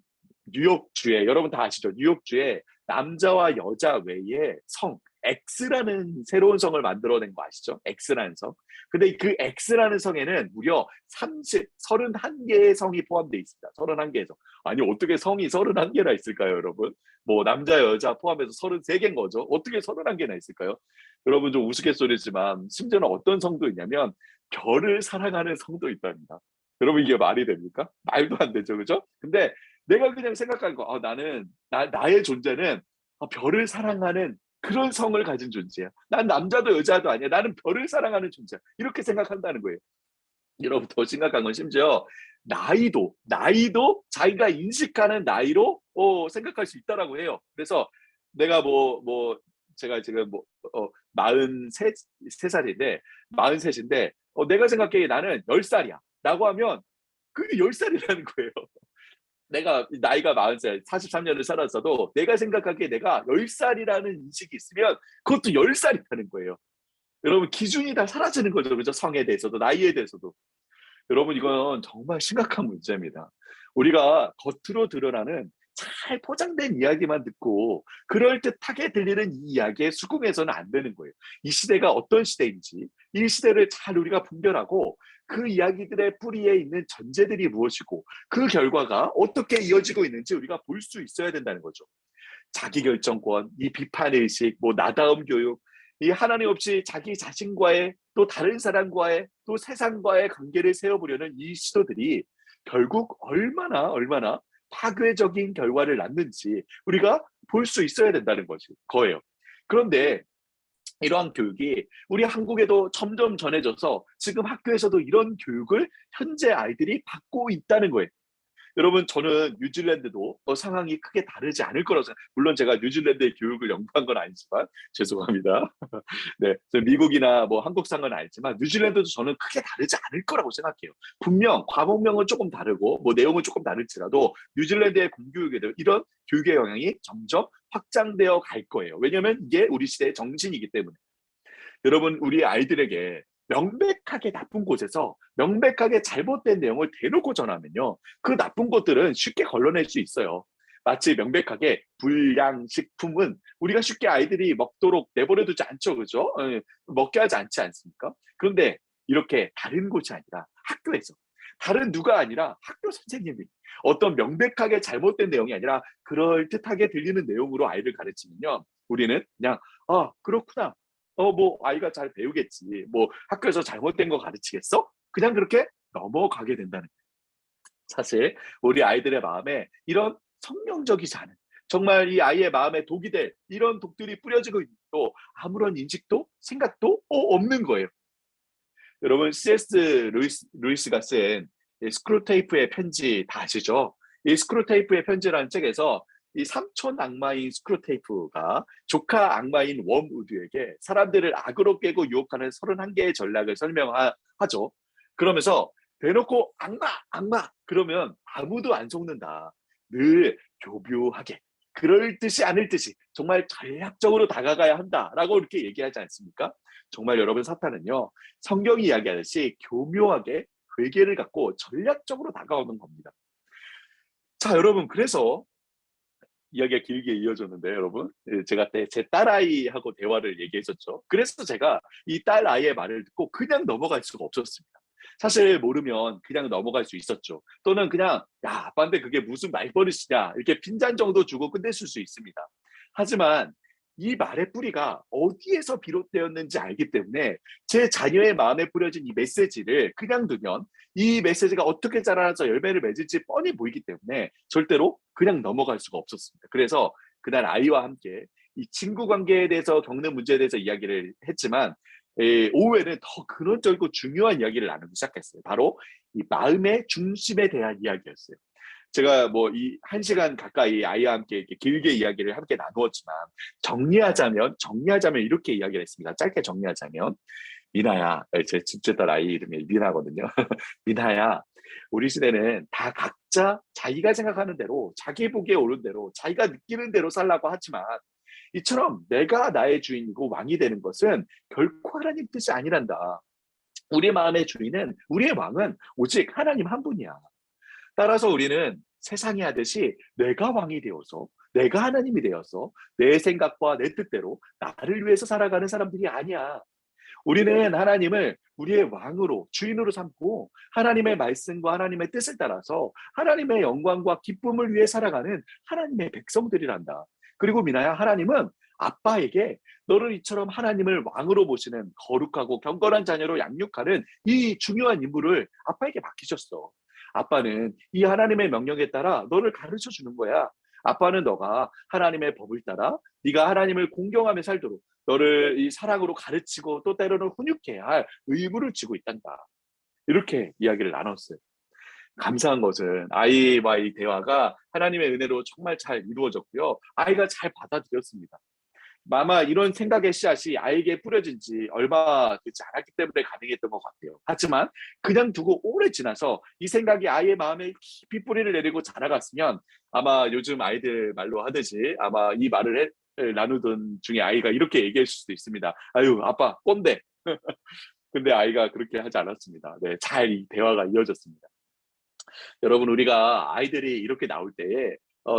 뉴욕주에, 여러분 다 아시죠? 뉴욕주에 남자와 여자 외에 성 X라는 새로운 성을 만들어낸 거 아시죠? X라는 성. 근데 그 X라는 성에는 무려 31개의 성이 포함되어 있습니다. 31개의 성. 아니, 어떻게 성이 31개나 있을까요, 여러분? 뭐 남자 여자 포함해서 33개인 거죠. 어떻게 31개나 있을까요? 여러분, 좀 우스갯소리지만 심지어는 어떤 성도 있냐면 별을 사랑하는 성도 있답니다. 여러분, 이게 말이 됩니까? 말도 안 되죠, 그죠? 근데 내가 그냥 생각하는 거, 나의 존재는 별을 사랑하는 그런 성을 가진 존재야. 난 남자도 여자도 아니야. 나는 별을 사랑하는 존재야. 이렇게 생각한다는 거예요. 여러분, 더 심각한 건 심지어 나이도 자기가 인식하는 나이로 생각할 수 있다라고 해요. 그래서 내가 제가 지금 43살인데 43인데 내가 생각해 나는 10살이야 라고 하면 그게 10살이라는 거예요. 내가 나이가 40살, 43년을 살았어도 내가 생각하기에 내가 10살이라는 인식이 있으면 그것도 10살이라는 거예요. 여러분, 기준이 다 사라지는 거죠. 그죠? 성에 대해서도 나이에 대해서도. 여러분, 이건 정말 심각한 문제입니다. 우리가 겉으로 드러나는 잘 포장된 이야기만 듣고 그럴듯하게 들리는 이 이야기에 수긍해서는 안 되는 거예요. 이 시대가 어떤 시대인지 이 시대를 잘 우리가 분별하고 그 이야기들의 뿌리에 있는 전제들이 무엇이고 그 결과가 어떻게 이어지고 있는지 우리가 볼 수 있어야 된다는 거죠. 자기결정권, 이 비판의식, 나다움 교육, 이 하나님 없이 자기 자신과의 또 다른 사람과의 또 세상과의 관계를 세워보려는 이 시도들이 결국 얼마나 파괴적인 결과를 낳는지 우리가 볼 수 있어야 된다는 거예요. 그런데 이러한 교육이 우리 한국에도 점점 전해져서 지금 학교에서도 이런 교육을 현재 아이들이 받고 있다는 거예요. 여러분, 저는 뉴질랜드도 상황이 크게 다르지 않을 거라고 생각해요. 물론 제가 뉴질랜드의 교육을 연구한 건 아니지만 죄송합니다. 네, 미국이나 한국 상은 알지만 뉴질랜드도 저는 크게 다르지 않을 거라고 생각해요. 분명 과목명은 조금 다르고 내용은 조금 다를지라도 뉴질랜드의 공교육에도 이런 교육의 영향이 점점 확장되어 갈 거예요. 왜냐하면 이게 우리 시대의 정신이기 때문에. 여러분, 우리 아이들에게 명백하게 나쁜 곳에서 명백하게 잘못된 내용을 대놓고 전하면요, 그 나쁜 것들은 쉽게 걸러낼 수 있어요. 마치 명백하게 불량식품은 우리가 쉽게 아이들이 먹도록 내버려 두지 않죠, 그죠? 먹게 하지 않지 않습니까? 그런데 이렇게 다른 곳이 아니라 학교에서, 다른 누가 아니라 학교 선생님이 어떤 명백하게 잘못된 내용이 아니라 그럴듯하게 들리는 내용으로 아이를 가르치면요, 우리는 그냥 아 그렇구나, 뭐 아이가 잘 배우겠지, 뭐 학교에서 잘못된 거 가르치겠어? 그냥 그렇게 넘어가게 된다는 거예요. 사실 우리 아이들의 마음에 이런 성경적이지 않은, 정말 이 아이의 마음에 독이 될 이런 독들이 뿌려지고 있고 아무런 인식도 생각도 없는 거예요. 여러분 C.S. 루이스가 쓴 스크루테이프의 편지 다 아시죠? 이 스크루테이프의 편지라는 책에서 이 삼촌 악마인 스크루테이프가 조카 악마인 웜우드에게 사람들을 악으로 깨고 유혹하는 31개의 전략을 설명하죠. 그러면서 대놓고 악마, 악마 그러면 아무도 안 속는다. 늘 교묘하게, 그럴 듯이 아닐 듯이 정말 전략적으로 다가가야 한다라고 이렇게 얘기하지 않습니까? 정말 여러분 사탄은요, 성경이 이야기하듯이 교묘하게 괴계를 갖고 전략적으로 다가오는 겁니다. 자, 여러분 그래서 이야기가 길게 이어졌는데 여러분, 제가 제 딸아이하고 대화를 얘기했었죠. 그래서 제가 이 딸아이의 말을 듣고 그냥 넘어갈 수가 없었습니다. 사실 모르면 그냥 넘어갈 수 있었죠. 또는 그냥 야 아빠인데 그게 무슨 말버릇이냐 이렇게 핀잔 정도 주고 끝냈을 수 있습니다. 하지만 이 말의 뿌리가 어디에서 비롯되었는지 알기 때문에 제 자녀의 마음에 뿌려진 이 메시지를 그냥 두면 이 메시지가 어떻게 자라나서 열매를 맺을지 뻔히 보이기 때문에 절대로 그냥 넘어갈 수가 없었습니다. 그래서 그날 아이와 함께 이 친구 관계에 대해서 겪는 문제에 대해서 이야기를 했지만 오후에는 더 근원적이고 중요한 이야기를 나누기 시작했어요. 바로 이 마음의 중심에 대한 이야기였어요. 제가 뭐 이 1시간 가까이 아이와 함께 이렇게 길게 이야기를 함께 나누었지만 정리하자면 이렇게 이야기를 했습니다. 짧게 정리하자면 미나야, 제 둘째 딸 아이 이름이 미나거든요. 미나야, 우리 시대는 다 각자 자기가 생각하는 대로, 자기 보기에 옳은 대로, 자기가 느끼는 대로 살라고 하지만 이처럼 내가 나의 주인이고 왕이 되는 것은 결코 하나님 뜻이 아니란다. 우리 마음의 주인은, 우리의 왕은 오직 하나님 한 분이야. 따라서 우리는 세상이 하듯이 내가 왕이 되어서, 내가 하나님이 되어서 내 생각과 내 뜻대로 나를 위해서 살아가는 사람들이 아니야. 우리는 하나님을 우리의 왕으로, 주인으로 삼고 하나님의 말씀과 하나님의 뜻을 따라서 하나님의 영광과 기쁨을 위해 살아가는 하나님의 백성들이란다. 그리고 미나야, 하나님은 아빠에게 너를 이처럼 하나님을 왕으로 보시는 거룩하고 경건한 자녀로 양육하는 이 중요한 임무를 아빠에게 맡기셨어. 아빠는 이 하나님의 명령에 따라 너를 가르쳐 주는 거야. 아빠는 너가 하나님의 법을 따라 네가 하나님을 공경하며 살도록 너를 이 사랑으로 가르치고 또 때로는 훈육해야 할 의무를 지고 있단다. 이렇게 이야기를 나눴어요. 감사한 것은 아이와의 대화가 하나님의 은혜로 정말 잘 이루어졌고요. 아이가 잘 받아들였습니다. 아마 이런 생각의 씨앗이 아이에게 뿌려진 지 얼마 되지 않았기 때문에 가능했던 것 같아요. 하지만 그냥 두고 오래 지나서 이 생각이 아이의 마음에 깊이 뿌리를 내리고 자라갔으면 아마 요즘 아이들 말로 하듯이 아마 이 말을 나누던 중에 아이가 이렇게 얘기할 수도 있습니다. 아유, 아빠 꼰대. 근데 아이가 그렇게 하지 않았습니다. 네, 잘 이 대화가 이어졌습니다. 여러분, 우리가 아이들이 이렇게 나올 때에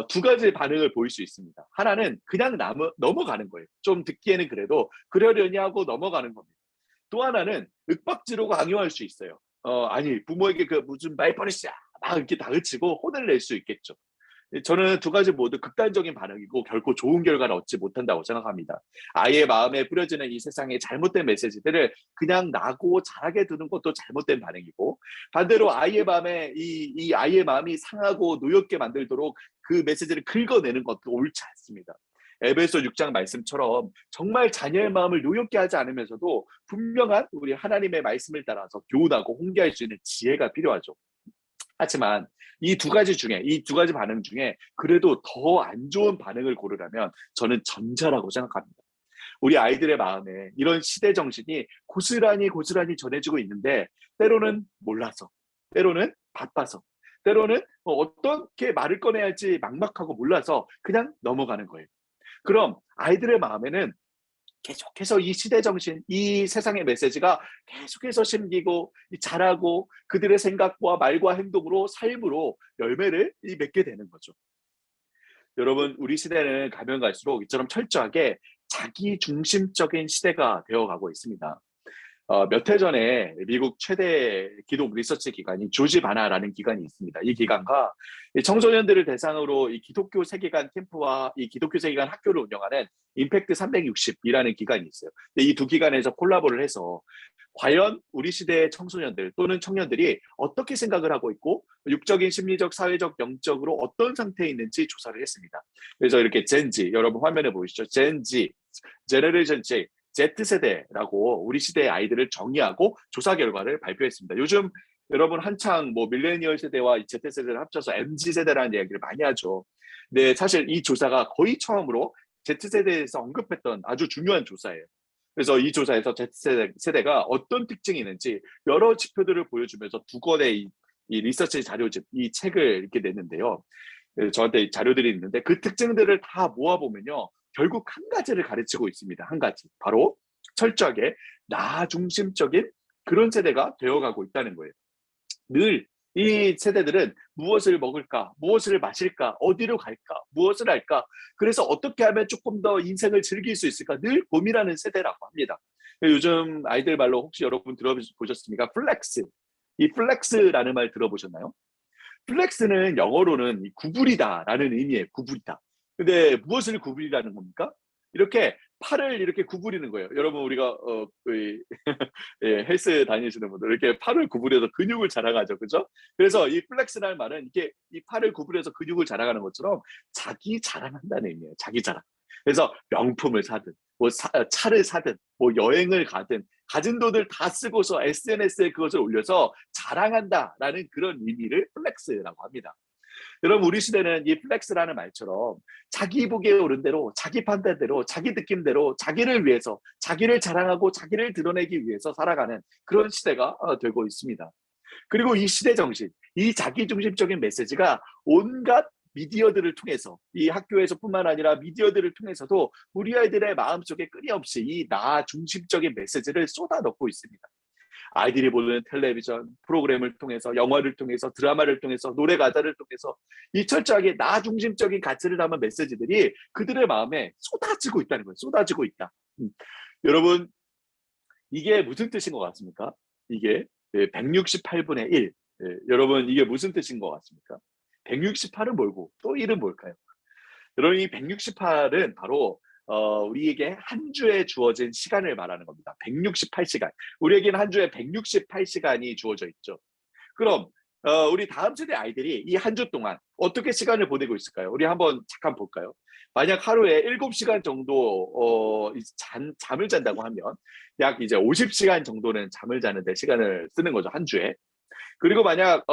두 가지 반응을 보일 수 있습니다. 하나는 그냥 넘어가는 거예요. 좀 듣기에는 그래도 그러려니 하고 넘어가는 겁니다. 또 하나는 윽박지르고 강요할 수 있어요. 아니 부모에게 그 무슨 말버릇이야 막 이렇게 다그치고 혼을 낼 수 있겠죠. 저는 두 가지 모두 극단적인 반응이고 결코 좋은 결과를 얻지 못한다고 생각합니다. 아이의 마음에 뿌려지는 이 세상의 잘못된 메시지들을 그냥 나고 자라게 두는 것도 잘못된 반응이고, 반대로 아이의 마음에 이 아이의 마음이 상하고 노엽게 만들도록 그 메시지를 긁어내는 것도 옳지 않습니다. 에베소 6장 말씀처럼 정말 자녀의 마음을 노엽게 하지 않으면서도 분명한 우리 하나님의 말씀을 따라서 교훈하고 홍계할 수 있는 지혜가 필요하죠. 하지만 이 두 가지 반응 중에 그래도 더 안 좋은 반응을 고르라면 저는 전자라고 생각합니다. 우리 아이들의 마음에 이런 시대 정신이 고스란히 전해지고 있는데 때로는 몰라서, 때로는 바빠서, 때로는 어떻게 말을 꺼내야 할지 막막하고 몰라서 그냥 넘어가는 거예요. 그럼 아이들의 마음에는 계속해서 이 시대 정신, 이 세상의 메시지가 계속해서 심기고 자라고 그들의 생각과 말과 행동으로 삶으로 열매를 맺게 되는 거죠. 여러분, 우리 시대는 가면 갈수록 이처럼 철저하게 자기 중심적인 시대가 되어가고 있습니다. 몇 해 전에 미국 최대 기독 리서치 기관이 조지 바나라는 기관이 있습니다. 이 기관과 이 청소년들을 대상으로 이 기독교 세계관 캠프와 이 기독교 세계관 학교를 운영하는 임팩트 360이라는 기관이 있어요. 이 두 기관에서 콜라보를 해서 과연 우리 시대의 청소년들 또는 청년들이 어떻게 생각을 하고 있고 육적인, 심리적, 사회적, 영적으로 어떤 상태에 있는지 조사를 했습니다. 그래서 이렇게 젠지, 여러분 화면에 보이시죠? 젠지, 제너레이션 Z, Z세대라고 우리 시대의 아이들을 정의하고 조사 결과를 발표했습니다. 요즘 여러분 한창 뭐 밀레니얼 세대와 Z세대를 합쳐서 MZ세대라는 이야기를 많이 하죠. 근데 사실 이 조사가 거의 처음으로 Z세대에서 언급했던 아주 중요한 조사예요. 그래서 이 조사에서 Z세대가 어떤 특징이 있는지 여러 지표들을 보여주면서 두 권의 이 리서치 자료집, 이 책을 이렇게 냈는데요. 저한테 자료들이 있는데 그 특징들을 다 모아보면요. 결국 한 가지를 가르치고 있습니다. 한 가지. 바로 철저하게 나 중심적인 그런 세대가 되어가고 있다는 거예요. 늘 이 세대들은 무엇을 먹을까, 무엇을 마실까, 어디로 갈까, 무엇을 할까, 그래서 어떻게 하면 조금 더 인생을 즐길 수 있을까 늘 고민하는 세대라고 합니다. 요즘 아이들 말로 혹시 여러분 들어보셨습니까? 플렉스. 이 플렉스라는 말 들어보셨나요? 플렉스는 영어로는 구부리다라는 의미예요. 구부리다. 근데 무엇을 구부리라는 겁니까? 이렇게 팔을 이렇게 구부리는 거예요. 여러분 우리가 예, 헬스 다니시는 분들 이렇게 팔을 구부려서 근육을 자랑하죠, 그죠? 그래서 이 플렉스라는 말은 이렇게 이 팔을 구부려서 근육을 자랑하는 것처럼 자기 자랑한다는 의미예요. 자기 자랑. 그래서 명품을 사든, 뭐 차를 사든, 뭐 여행을 가든 가진 돈을 다 쓰고서 SNS에 그것을 올려서 자랑한다라는 그런 의미를 플렉스라고 합니다. 여러분 우리 시대는 이 플렉스라는 말처럼 자기 보기에 오른 대로 자기 판단대로 자기 느낌대로 자기를 위해서 자기를 자랑하고 자기를 드러내기 위해서 살아가는 그런 시대가 되고 있습니다. 그리고 이 시대 정신, 이 자기중심적인 메시지가 온갖 미디어들을 통해서 이 학교에서뿐만 아니라 미디어들을 통해서도 우리 아이들의 마음속에 끊임없이 이 나 중심적인 메시지를 쏟아넣고 있습니다. 아이들이 보는 텔레비전 프로그램을 통해서 영화를 통해서 드라마를 통해서 노래 가사를 통해서 이 철저하게 나 중심적인 가치를 담은 메시지들이 그들의 마음에 쏟아지고 있다는 거예요. 쏟아지고 있다. 여러분 이게 무슨 뜻인 것 같습니까? 이게 168분의 1. 여러분 이게 무슨 뜻인 것 같습니까? 168은 뭘고 또 1은 뭘까요? 여러분 이 168은 바로 우리에게 한 주에 주어진 시간을 말하는 겁니다. 168시간. 우리에게는 한 주에 168시간이 주어져 있죠. 그럼 우리 다음 세대 아이들이 이 한 주 동안 어떻게 시간을 보내고 있을까요? 우리 한번 잠깐 볼까요? 만약 하루에 7시간 정도 잠을 잔다고 하면 약 이제 50시간 정도는 잠을 자는데 시간을 쓰는 거죠. 한 주에. 그리고 만약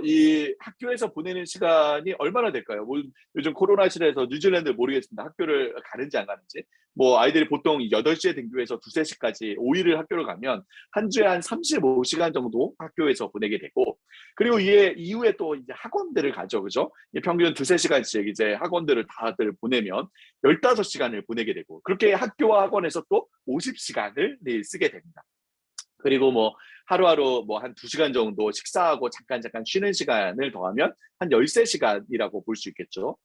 이 학교에서 보내는 시간이 얼마나 될까요? 뭐 요즘 코로나 시대에서 뉴질랜드 모르겠습니다. 학교를 가는지 안 가는지. 뭐 아이들이 보통 8시에 등교해서 2, 3시까지 5일을 학교를 가면 한 주에 한 35시간 정도 학교에서 보내게 되고 그리고 이에 이후에 또 이제 학원들을 가죠. 그죠? 평균 2, 3시간씩 이제 학원들을 다들 보내면 15시간을 보내게 되고 그렇게 학교와 학원에서 또 50시간을 쓰게 됩니다. 그리고 뭐 하루하루 뭐 한 2시간 정도 식사하고 잠깐 쉬는 시간을 더하면 한 13시간이라고 볼 수 있겠죠.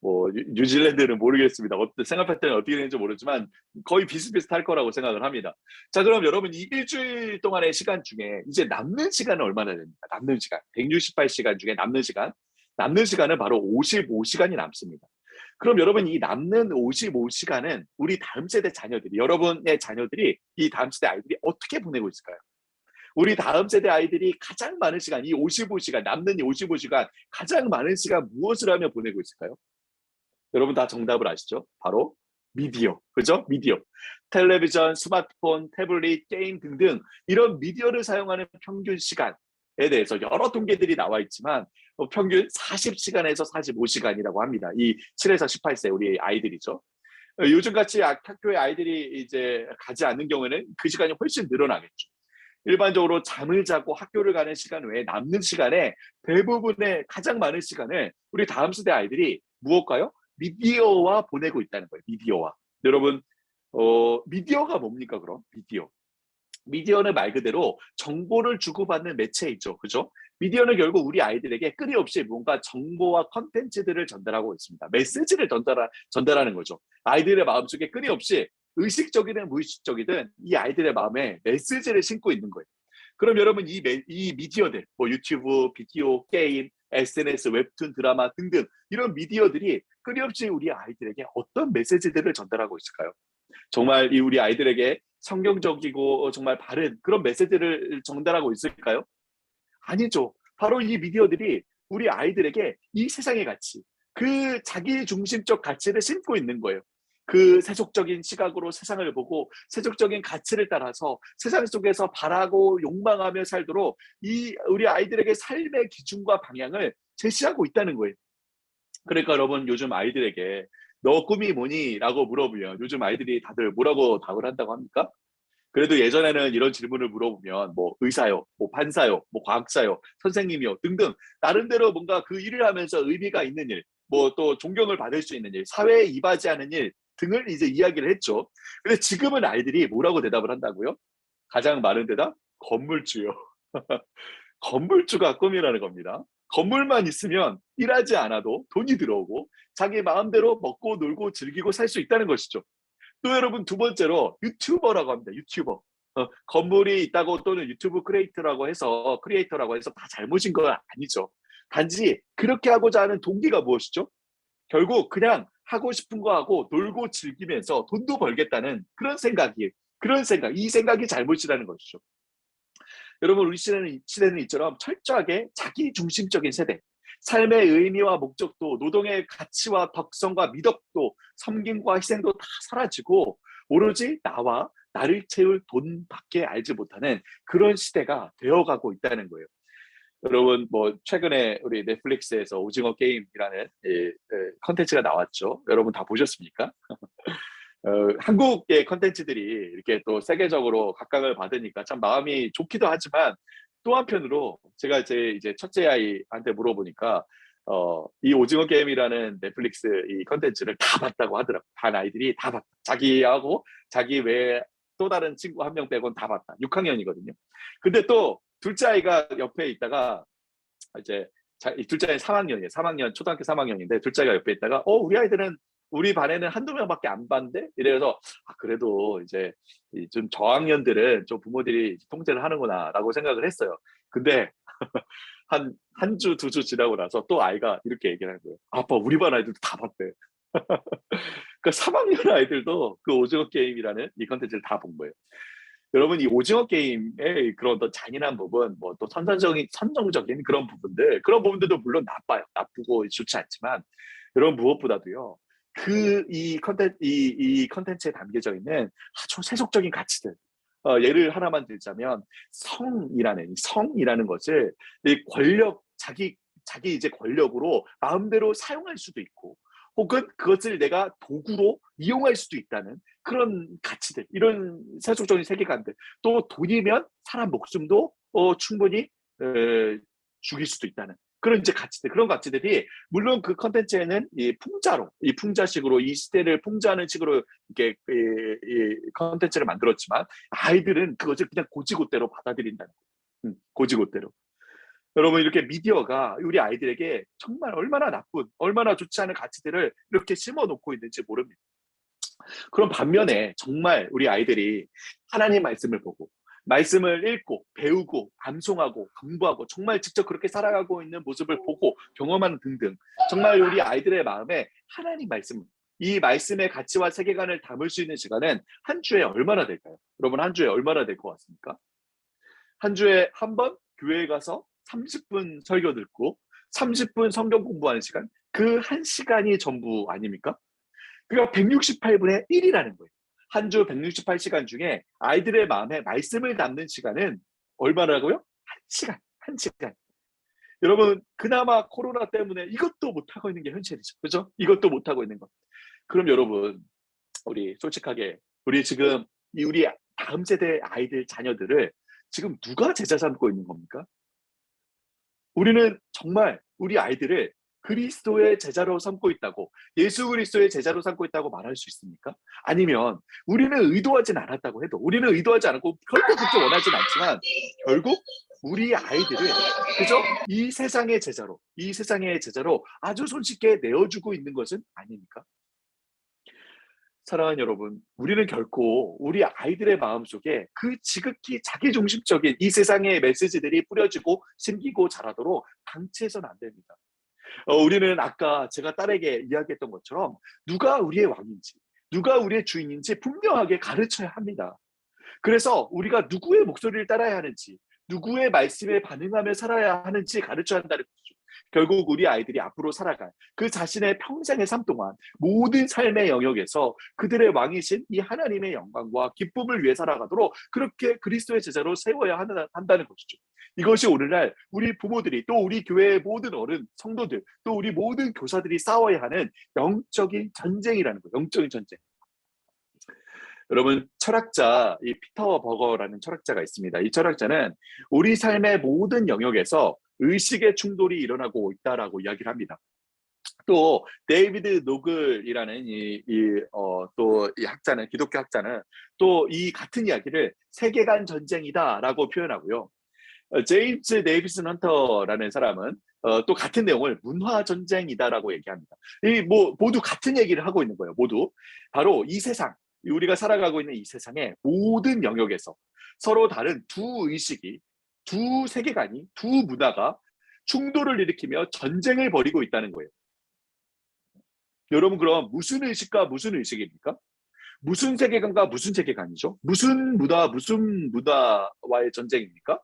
뭐 뉴질랜드는 모르겠습니다. 생활 패턴이 어떻게 되는지 모르지만 거의 비슷비슷할 거라고 생각을 합니다. 자, 그럼 여러분 이 일주일 동안의 시간 중에 이제 남는 시간은 얼마나 됩니까? 남는 시간. 168시간 중에 남는 시간은 바로 55시간이 남습니다. 그럼 여러분 이 남는 55시간은 우리 다음 세대 자녀들이 여러분의 자녀들이 이 다음 세대 아이들이 어떻게 보내고 있을까요? 우리 다음 세대 아이들이 가장 많은 시간, 이 55시간, 남는 이 55시간 가장 많은 시간 무엇을 하며 보내고 있을까요? 여러분 다 정답을 아시죠? 바로 미디어, 그죠? 미디어. 텔레비전, 스마트폰, 태블릿, 게임 등등 이런 미디어를 사용하는 평균 시간에 대해서 여러 통계들이 나와 있지만 평균 40시간에서 45시간이라고 합니다. 이 7에서 18세 우리 아이들이죠. 요즘같이 학교에 아이들이 이제 가지 않는 경우에는 그 시간이 훨씬 늘어나겠죠. 일반적으로 잠을 자고 학교를 가는 시간 외에 남는 시간에 대부분의 가장 많은 시간을 우리 다음 세대 아이들이 무엇과요? 미디어와 보내고 있다는 거예요. 미디어와. 여러분 미디어가 뭡니까 그럼? 미디어는 말 그대로 정보를 주고받는 매체이죠. 그죠? 미디어는 결국 우리 아이들에게 끊임없이 뭔가 정보와 컨텐츠들을 전달하고 있습니다. 메시지를 전달하는 거죠. 아이들의 마음속에 끊임없이 의식적이든 무의식적이든 이 아이들의 마음에 메시지를 심고 있는 거예요. 그럼 여러분 이 미디어들, 뭐 유튜브, 비디오, 게임, SNS, 웹툰, 드라마 등등 이런 미디어들이 끊임없이 우리 아이들에게 어떤 메시지들을 전달하고 있을까요? 정말 이 우리 아이들에게 성경적이고 정말 바른 그런 메시지를 전달하고 있을까요? 아니죠. 바로 이 미디어들이 우리 아이들에게 이 세상의 가치, 그 자기 중심적 가치를 심고 있는 거예요. 그 세속적인 시각으로 세상을 보고 세속적인 가치를 따라서 세상 속에서 바라고 욕망하며 살도록 이 우리 아이들에게 삶의 기준과 방향을 제시하고 있다는 거예요. 그러니까 여러분 요즘 아이들에게 너 꿈이 뭐니? 라고 물어보면 요즘 아이들이 다들 뭐라고 답을 한다고 합니까? 그래도 예전에는 이런 질문을 물어보면 뭐 의사요, 뭐 판사요, 뭐 과학자요, 선생님이요 등등 나름대로 뭔가 그 일을 하면서 의미가 있는 일, 뭐 또 존경을 받을 수 있는 일, 사회에 이바지하는 일 등을 이제 이야기를 했죠. 근데 지금은 아이들이 뭐라고 대답을 한다고요? 가장 많은 대답? 건물주요. 건물주가 꿈이라는 겁니다. 건물만 있으면 일하지 않아도 돈이 들어오고 자기 마음대로 먹고 놀고 즐기고 살 수 있다는 것이죠. 또 여러분 두 번째로 유튜버라고 합니다. 유튜버. 건물이 있다고 또는 유튜브 크리에이터라고 해서 다 잘못인 건 아니죠. 단지 그렇게 하고자 하는 동기가 무엇이죠? 결국 그냥 하고 싶은 거 하고 놀고 즐기면서 돈도 벌겠다는 이 생각이 잘못이라는 것이죠. 여러분 우리 시대는 이처럼 철저하게 자기 중심적인 세대, 삶의 의미와 목적도 노동의 가치와 덕성과 미덕도 섬김과 희생도 다 사라지고 오로지 나와 나를 채울 돈밖에 알지 못하는 그런 시대가 되어가고 있다는 거예요. 여러분 뭐 최근에 우리 넷플릭스에서 오징어 게임이라는 컨텐츠가 나왔죠. 여러분 다 보셨습니까? 한국의 컨텐츠들이 이렇게 또 세계적으로 각광을 받으니까 참 마음이 좋기도 하지만 또 한편으로 제가 이제 첫째 아이한테 물어보니까 이 오징어 게임이라는 넷플릭스 이 컨텐츠를 다 봤다고 하더라고. 반 아이들이 다 봤다. 자기하고 자기 외에 또 다른 친구 한 명 빼곤 다 봤다. 6학년이거든요. 근데 또 둘째 아이가 옆에 있다가 이제 이 둘째 아이 3학년이에요. 3학년 초등학교 3학년인데 둘째 아이가 옆에 있다가 우리 아이들은 우리 반에는 한두 명밖에 안 봤는데 이래서 그래도 이제 좀 저학년들은 좀 부모들이 통제를 하는구나라고 생각을 했어요. 근데 한 주, 두 주 지나고 나서 또 아이가 이렇게 얘기를 하는 거예요. 아빠, 우리 반 아이들도 다 봤대. 그러니까 3학년 아이들도 그 오징어 게임이라는 이 컨텐츠를 다 본 거예요. 여러분 이 오징어 게임의 그런 또 잔인한 부분, 뭐 또 선정적인 그런 부분들도 물론 나쁘고 좋지 않지만 여러분 무엇보다도요. 이 컨텐츠에 담겨져 있는 아주 세속적인 가치들. 예를 하나만 들자면 성이라는 것을 이 자기 이제 권력으로 마음대로 사용할 수도 있고 혹은 그것을 내가 도구로 이용할 수도 있다는 그런 가치들, 이런 세속적인 세계관들, 또 돈이면 사람 목숨도 충분히 죽일 수도 있다는 그런 이제 가치들, 그런 가치들이 물론 그 컨텐츠에는 이 풍자식으로 이 시대를 풍자하는 식으로 이렇게 이 컨텐츠를 만들었지만 아이들은 그것을 그냥 고지고대로 받아들인다는 거예요. 고지고대로. 여러분 이렇게 미디어가 우리 아이들에게 정말 얼마나 나쁜, 얼마나 좋지 않은 가치들을 이렇게 심어놓고 있는지 모릅니다. 그런 반면에 정말 우리 아이들이 하나님 말씀을 보고 말씀을 읽고 배우고 암송하고 공부하고 정말 직접 그렇게 살아가고 있는 모습을 보고 경험하는 등등 정말 우리 아이들의 마음에 하나님 말씀, 이 말씀의 가치와 세계관을 담을 수 있는 시간은 한 주에 얼마나 될까요? 여러분 한 주에 얼마나 될 것 같습니까? 한 주에 한 번 교회에 가서 30분 설교 듣고 30분 성경 공부하는 시간, 그 한 시간이 전부 아닙니까? 그러니까 168분의 1이라는 거예요. 한 주 168시간 중에 아이들의 마음에 말씀을 담는 시간은 얼마라고요? 한 시간, 한 시간. 여러분, 그나마 코로나 때문에 이것도 못하고 있는 게 현실이죠. 그죠? 이것도 못하고 있는 것. 그럼 여러분, 우리 솔직하게, 우리 지금 우리 다음 세대 아이들, 자녀들을 지금 누가 제자 삼고 있는 겁니까? 우리는 정말 우리 아이들을 그리스도의 제자로 삼고 있다고, 예수 그리스도의 제자로 삼고 있다고 말할 수 있습니까? 아니면 우리는 의도하진 않았다고 해도, 우리는 의도하지 않고 결코 그렇게 원하진 않지만 결국 우리 아이들을, 그죠? 이 세상의 제자로 아주 손쉽게 내어주고 있는 것은 아닙니까? 사랑하는 여러분, 우리는 결코 우리 아이들의 마음속에 그 지극히 자기중심적인 이 세상의 메시지들이 뿌려지고 심기고 자라도록 방치해서는 안 됩니다. 우리는 아까 제가 딸에게 이야기했던 것처럼 누가 우리의 왕인지, 누가 우리의 주인인지 분명하게 가르쳐야 합니다. 그래서 우리가 누구의 목소리를 따라야 하는지, 누구의 말씀에 반응하며 살아야 하는지 가르쳐야 한다는 거죠. 결국 우리 아이들이 앞으로 살아갈 그 자신의 평생의 삶 동안 모든 삶의 영역에서 그들의 왕이신 이 하나님의 영광과 기쁨을 위해 살아가도록 그렇게 그리스도의 제자로 세워야 한다는 것이죠. 이것이 오늘날 우리 부모들이, 또 우리 교회의 모든 어른, 성도들, 또 우리 모든 교사들이 싸워야 하는 영적인 전쟁이라는 거예요. 영적인 전쟁. 여러분, 철학자 이 피터 버거라는 철학자가 있습니다. 이 철학자는 우리 삶의 모든 영역에서 의식의 충돌이 일어나고 있다라고 이야기를 합니다. 또 데이비드 노글이라는 또 이 학자는, 기독교 학자는 또 이 같은 이야기를 세계관 전쟁이다라고 표현하고요. 제임스 데이비슨 헌터라는 사람은 또 같은 내용을 문화 전쟁이다라고 얘기합니다. 이 모두 같은 얘기를 하고 있는 거예요. 모두 바로 이 세상, 우리가 살아가고 있는 이 세상의 모든 영역에서 서로 다른 두 의식이, 두 세계관이, 두 문화가 충돌을 일으키며 전쟁을 벌이고 있다는 거예요. 여러분, 그럼 무슨 의식과 무슨 의식입니까? 무슨 세계관과 무슨 세계관이죠? 무슨 문화와의 전쟁입니까?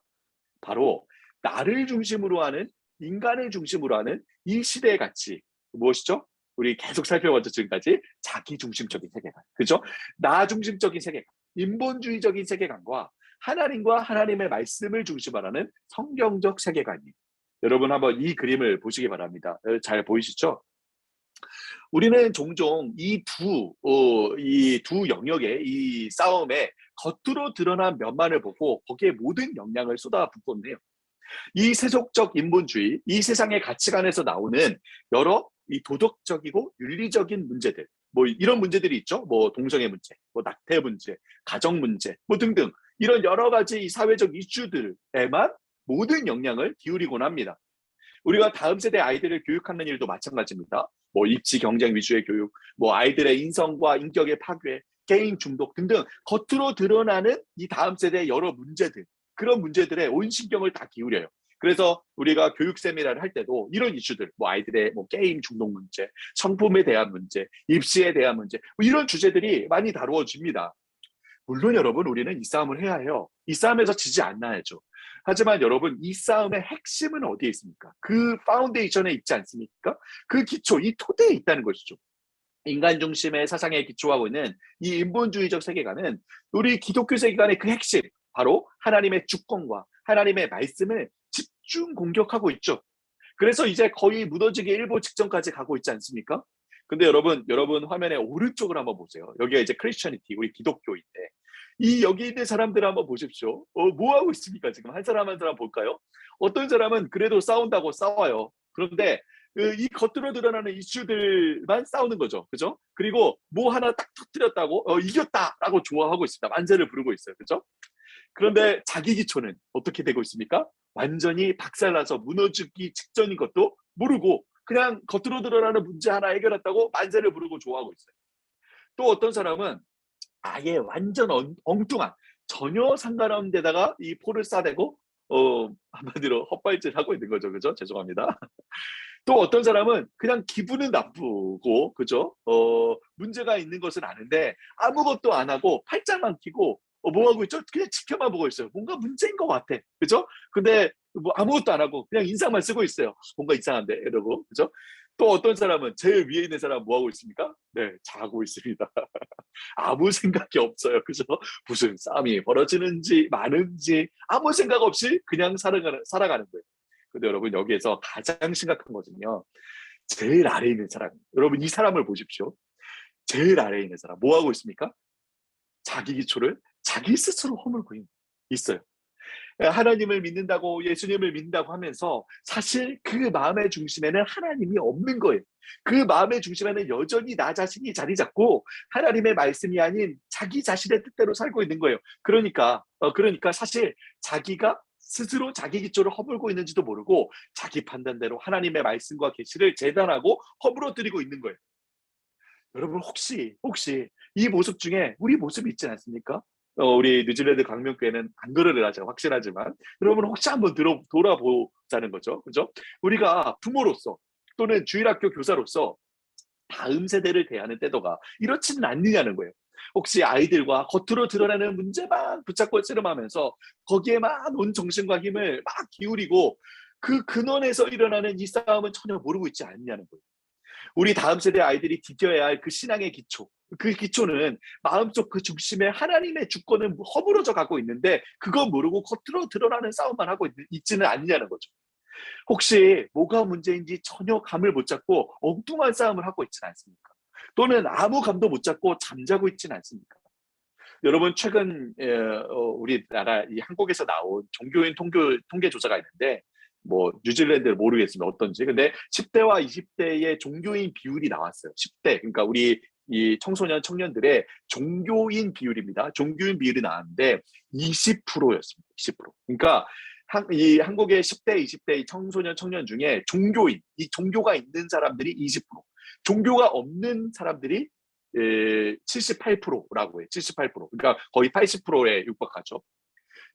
바로 나를 중심으로 하는, 인간을 중심으로 하는 이 시대의 가치, 무엇이죠? 우리 계속 살펴봤죠, 지금까지. 자기중심적인 세계관, 그죠? 나 중심적인 세계관, 인본주의적인 세계관과 하나님과 하나님의 말씀을 중심으로 하는 성경적 세계관이에요. 여러분, 한번 이 그림을 보시기 바랍니다. 잘 보이시죠? 우리는 종종 이 두 영역의 이 싸움에 겉으로 드러난 면만을 보고 거기에 모든 역량을 쏟아붓곤 해요. 이 세속적 인본주의, 이 세상의 가치관에서 나오는 여러 이 도덕적이고 윤리적인 문제들, 이런 문제들이 있죠. 동성애 문제, 낙태 문제, 가정 문제, 등등, 이런 여러 가지 이 사회적 이슈들에만 모든 역량을 기울이곤 합니다. 우리가 다음 세대 아이들을 교육하는 일도 마찬가지입니다. 입시 경쟁 위주의 교육, 아이들의 인성과 인격의 파괴, 게임 중독 등등 겉으로 드러나는 이 다음 세대의 여러 문제들, 그런 문제들에 온 신경을 다 기울여요. 그래서 우리가 교육 세미나를 할 때도 이런 이슈들, 아이들의 게임 중독 문제, 성품에 대한 문제, 입시에 대한 문제, 이런 주제들이 많이 다루어집니다. 물론 여러분, 우리는 이 싸움을 해야 해요. 이 싸움에서 지지 않아야죠. 하지만 여러분, 이 싸움의 핵심은 어디에 있습니까? 그 파운데이션에 있지 않습니까? 그 기초, 이 토대에 있다는 것이죠. 인간 중심의 사상에 기초하고 있는 이 인본주의적 세계관은 우리 기독교 세계관의 그 핵심, 바로 하나님의 주권과 하나님의 말씀을 집중 공격하고 있죠. 그래서 이제 거의 무너지기 일보 직전까지 가고 있지 않습니까? 근데 여러분 화면의 오른쪽을 한번 보세요. 여기가 이제 크리스천이티, 우리 기독교인데, 이 여기 있는 사람들 한번 보십시오. 뭐 하고 있습니까? 지금 한 사람 한 사람 볼까요? 어떤 사람은 그래도 싸운다고 싸워요. 그런데 이 겉으로 드러나는 이슈들만 싸우는 거죠. 그죠? 그리고 뭐 하나 딱 터뜨렸다고 이겼다라고 좋아하고 있습니다. 만세를 부르고 있어요. 그죠? 그런데 자기 기초는 어떻게 되고 있습니까? 완전히 박살나서 무너지기 직전인 것도 모르고 그냥 겉으로 드러나는 문제 하나 해결했다고 만세를 부르고 좋아하고 있어요. 또 어떤 사람은 아예 완전 엉뚱한, 전혀 상관없는 데다가 이 포를 싸대고 한마디로 헛발질하고 있는 거죠. 그죠? 죄송합니다. 또 어떤 사람은 그냥 기분은 나쁘고, 그죠? 문제가 있는 것은 아는데 아무것도 안 하고 팔짱만 끼고 뭐 하고 있죠? 그냥 지켜만 보고 있어요. 뭔가 문제인 것 같아. 그죠? 근데 아무것도 안 하고 그냥 인상만 쓰고 있어요. 뭔가 이상한데 이러고. 그죠? 또 어떤 사람은 제일 위에 있는 사람 뭐 하고 있습니까? 네, 자고 있습니다. 아무 생각이 없어요. 그죠? 무슨 싸움이 벌어지는지 많은지 아무 생각 없이 그냥 살아가는 거예요. 근데 여러분, 여기에서 가장 심각한 것은요, 제일 아래에 있는 사람. 여러분, 이 사람을 보십시오. 제일 아래에 있는 사람 뭐 하고 있습니까? 자기 기초를 자기 스스로 허물고 있어요. 하나님을 믿는다고 예수님을 믿는다고 하면서 사실 그 마음의 중심에는 하나님이 없는 거예요. 그 마음의 중심에는 여전히 나 자신이 자리 잡고 하나님의 말씀이 아닌 자기 자신의 뜻대로 살고 있는 거예요. 그러니까 사실 자기가 스스로 자기 기초를 허물고 있는지도 모르고 자기 판단대로 하나님의 말씀과 계시를 재단하고 허물어뜨리고 있는 거예요. 여러분 혹시 이 모습 중에 우리 모습이 있지 않습니까? 우리 뉴질랜드 강명교회는 안 그러리라 제가 확신하지만 여러분 혹시 한번 돌아보자는 거죠. 그죠? 우리가 부모로서 또는 주일학교 교사로서 다음 세대를 대하는 태도가 이렇지는 않느냐는 거예요. 혹시 아이들과 겉으로 드러나는 문제만 붙잡고 씨름하면서 거기에만 온 정신과 힘을 막 기울이고 그 근원에서 일어나는 이 싸움은 전혀 모르고 있지 않느냐는 거예요. 우리 다음 세대 아이들이 디뎌야 할 그 신앙의 기초, 그 기초는 마음속 그 중심에 하나님의 주권을 허물어져 가고 있는데 그거 모르고 겉으로 드러나는 싸움만 하고 있지는 않느냐는 거죠. 혹시 뭐가 문제인지 전혀 감을 못 잡고 엉뚱한 싸움을 하고 있지는 않습니까? 또는 아무 감도 못 잡고 잠자고 있지는 않습니까? 여러분 최근 우리나라 이 한국에서 나온 종교인 통계 조사가 있는데 뭐 뉴질랜드 모르겠습니다 어떤지. 근데 10대와 20대의 종교인 비율이 나왔어요. 10대 그러니까 우리 이 청소년 청년들의 종교인 비율입니다. 종교인 비율이 나왔는데 20%였습니다. 20%. 그러니까 이 한국의 10대, 20대 청소년 청년 중에 종교인, 이 종교가 있는 사람들이 20%, 종교가 없는 사람들이 78%라고 해요. 78%. 그러니까 거의 80%에 육박하죠.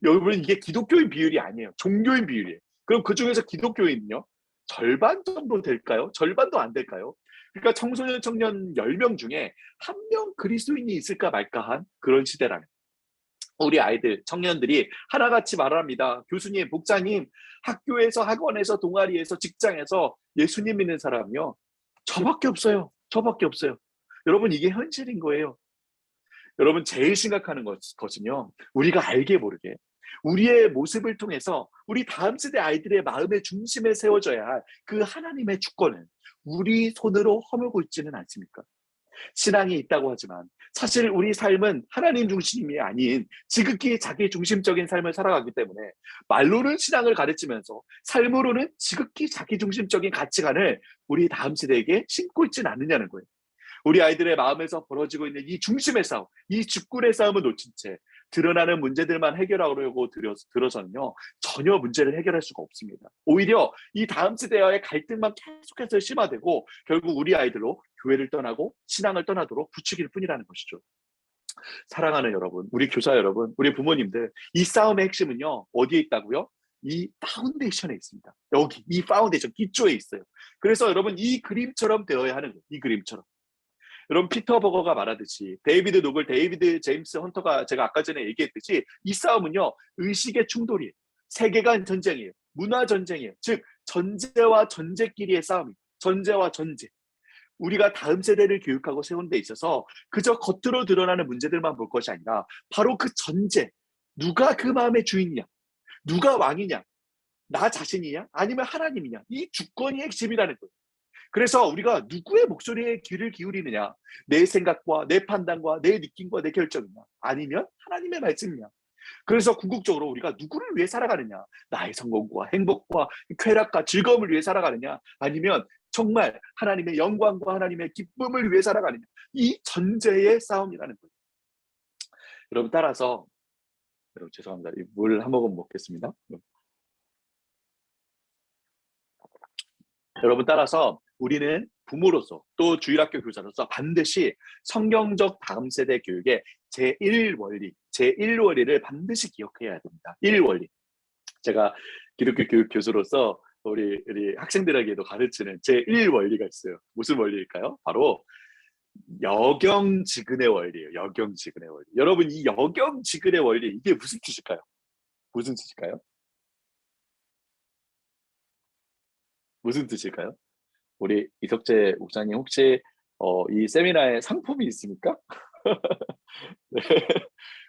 여러분 이게 기독교인 비율이 아니에요. 종교인 비율이에요. 그럼 그 중에서 기독교인은요? 절반 정도 될까요? 절반도 안 될까요? 그러니까 청소년 청년 10명 중에 한 명 그리스도인이 있을까 말까한 그런 시대라는 우리 아이들, 청년들이 하나같이 말합니다. 교수님, 목사님, 학교에서, 학원에서, 동아리에서, 직장에서 예수님 믿는 사람이요. 저밖에 없어요. 저밖에 없어요. 여러분, 이게 현실인 거예요. 여러분, 제일 심각한 것은요. 우리가 알게 모르게 우리의 모습을 통해서 우리 다음 세대 아이들의 마음의 중심에 세워져야 할 그 하나님의 주권을 우리 손으로 허물고 있지는 않습니까? 신앙이 있다고 하지만 사실 우리 삶은 하나님 중심이 아닌 지극히 자기 중심적인 삶을 살아가기 때문에 말로는 신앙을 가르치면서 삶으로는 지극히 자기 중심적인 가치관을 우리 다음 세대에게 심고 있지는 않느냐는 거예요. 우리 아이들의 마음에서 벌어지고 있는 이 중심의 싸움, 이 주권의 싸움을 놓친 채 드러나는 문제들만 해결하려고 들어서는요 전혀 문제를 해결할 수가 없습니다. 오히려 이 다음 세대와의 갈등만 계속해서 심화되고 결국 우리 아이들로 교회를 떠나고 신앙을 떠나도록 부추길 뿐이라는 것이죠. 사랑하는 여러분, 우리 교사 여러분, 우리 부모님들, 이 싸움의 핵심은요 어디에 있다고요? 이 파운데이션에 있습니다. 여기 이 파운데이션 기초에 있어요. 그래서 여러분 이 그림처럼 되어야 하는 거예요. 이 그림처럼. 여러분 피터 버거가 말하듯이 데이비드 노글, 데이비드 제임스 헌터가 제가 아까 전에 얘기했듯이 이 싸움은요 의식의 충돌이에요. 세계관 전쟁이에요. 문화 전쟁이에요. 즉 전제와 전제끼리의 싸움이에요. 전제와 전제. 우리가 다음 세대를 교육하고 세우는 데 있어서 그저 겉으로 드러나는 문제들만 볼 것이 아니라 바로 그 전제, 누가 그 마음의 주인이냐, 누가 왕이냐, 나 자신이냐 아니면 하나님이냐, 이 주권이 핵심이라는 거예요. 그래서 우리가 누구의 목소리에 귀를 기울이느냐, 내 생각과 내 판단과 내 느낌과 내 결정이냐 아니면 하나님의 말씀이냐. 그래서 궁극적으로 우리가 누구를 위해 살아가느냐, 나의 성공과 행복과 쾌락과 즐거움을 위해 살아가느냐 아니면 정말 하나님의 영광과 하나님의 기쁨을 위해 살아가느냐, 이 전제의 싸움이라는 거예요. 여러분 따라서 여러분 죄송합니다. 물 한 모금 먹겠습니다. 여러분 따라서 우리는 부모로서 또 주일학교 교사로서 반드시 성경적 다음 세대 교육의 제1원리를 반드시 기억해야 됩니다. 1원리. 제가 기독교 교육 교수로서 우리 학생들에게도 가르치는 제1원리가 있어요. 무슨 원리일까요? 바로 여경지근의 원리예요. 여경지근의 원리. 여러분 이 여경지근의 원리 이게 무슨 뜻일까요? 무슨 뜻일까요? 무슨 뜻일까요? 우리 이석재 목사님 혹시 이 세미나에 상품이 있습니까? 네.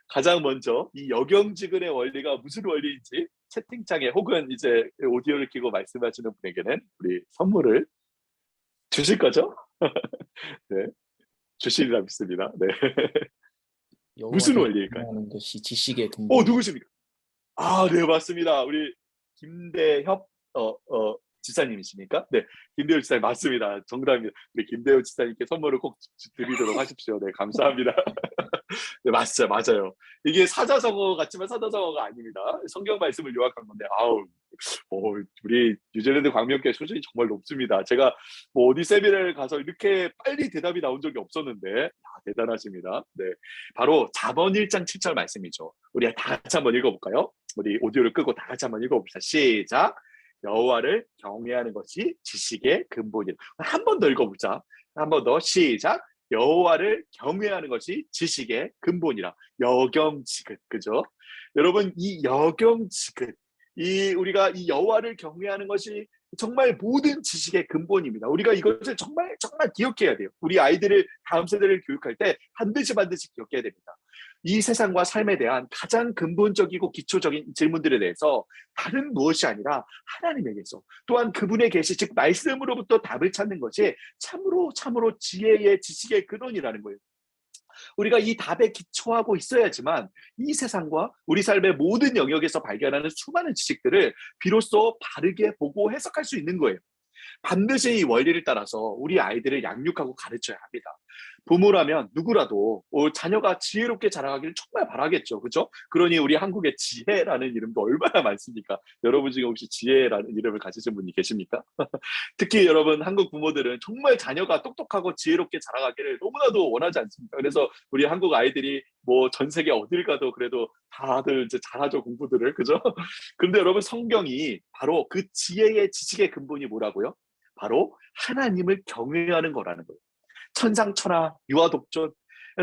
가장 먼저 이 여경지근의 원리가 무슨 원리인지 채팅창에 혹은 이제 오디오를 켜고 말씀하시는 분에게는 우리 선물을 주실 거죠? 네, 주시리라 믿습니다. 네. 무슨 여호와를 원리일까요? 경외하는 것이 지식의 근본이다. 누구십니까? 네, 맞습니다. 우리 김대협 지사님이십니까? 네, 김대협 지사님 맞습니다. 정답입니다. 우리 김대협 지사님께 선물을 꼭 드리도록 하십시오. 네, 감사합니다. 네, 맞아요, 맞아요. 이게 사자성어 같지만 사자성어가 아닙니다. 성경 말씀을 요약한 건데, 우리 뉴질랜드 광명교회 수준이 정말 높습니다. 제가 뭐 어디 세미나를 가서 이렇게 빨리 대답이 나온 적이 없었는데, 대단하십니다. 네, 바로 잠언 1장 7절 말씀이죠. 우리 다 같이 한번 읽어볼까요? 우리 오디오를 끄고 다 같이 한번 읽어봅시다. 시작. 여호와를 경외하는 것이 지식의 근본이다. 한 번 더 읽어보자. 한 번 더 시작. 여호와를 경외하는 것이 지식의 근본이라. 여경지긋, 그죠? 여러분, 이 여경지긋, 우리가 이 여호와를 경외하는 것이 정말 모든 지식의 근본입니다. 우리가 이것을 정말 정말 기억해야 돼요. 우리 아이들을, 다음 세대를 교육할 때 반드시 기억해야 됩니다. 이 세상과 삶에 대한 가장 근본적이고 기초적인 질문들에 대해서 다른 무엇이 아니라 하나님에게서, 또한 그분의 계시, 즉 말씀으로부터 답을 찾는 것이 참으로 지혜의, 지식의 근원이라는 거예요. 우리가 이 답에 기초하고 있어야지만 이 세상과 우리 삶의 모든 영역에서 발견하는 수많은 지식들을 비로소 바르게 보고 해석할 수 있는 거예요. 반드시 이 원리를 따라서 우리 아이들을 양육하고 가르쳐야 합니다. 부모라면 누구라도 자녀가 지혜롭게 자라가기를 정말 바라겠죠. 그렇죠? 그러니 우리 한국에 지혜라는 이름도 얼마나 많습니까? 여러분 중에 혹시 지혜라는 이름을 가지신 분이 계십니까? 특히 여러분 한국 부모들은 정말 자녀가 똑똑하고 지혜롭게 자라가기를 너무나도 원하지 않습니까? 그래서 우리 한국 아이들이 뭐 전 세계 어딜 가도 그래도 다들 이제 잘하죠, 공부들을. 그죠? 그런데 여러분, 성경이 바로 그 지혜의, 지식의 근본이 뭐라고요? 바로 하나님을 경외하는 거라는 거예요. 천상천하, 유아독존,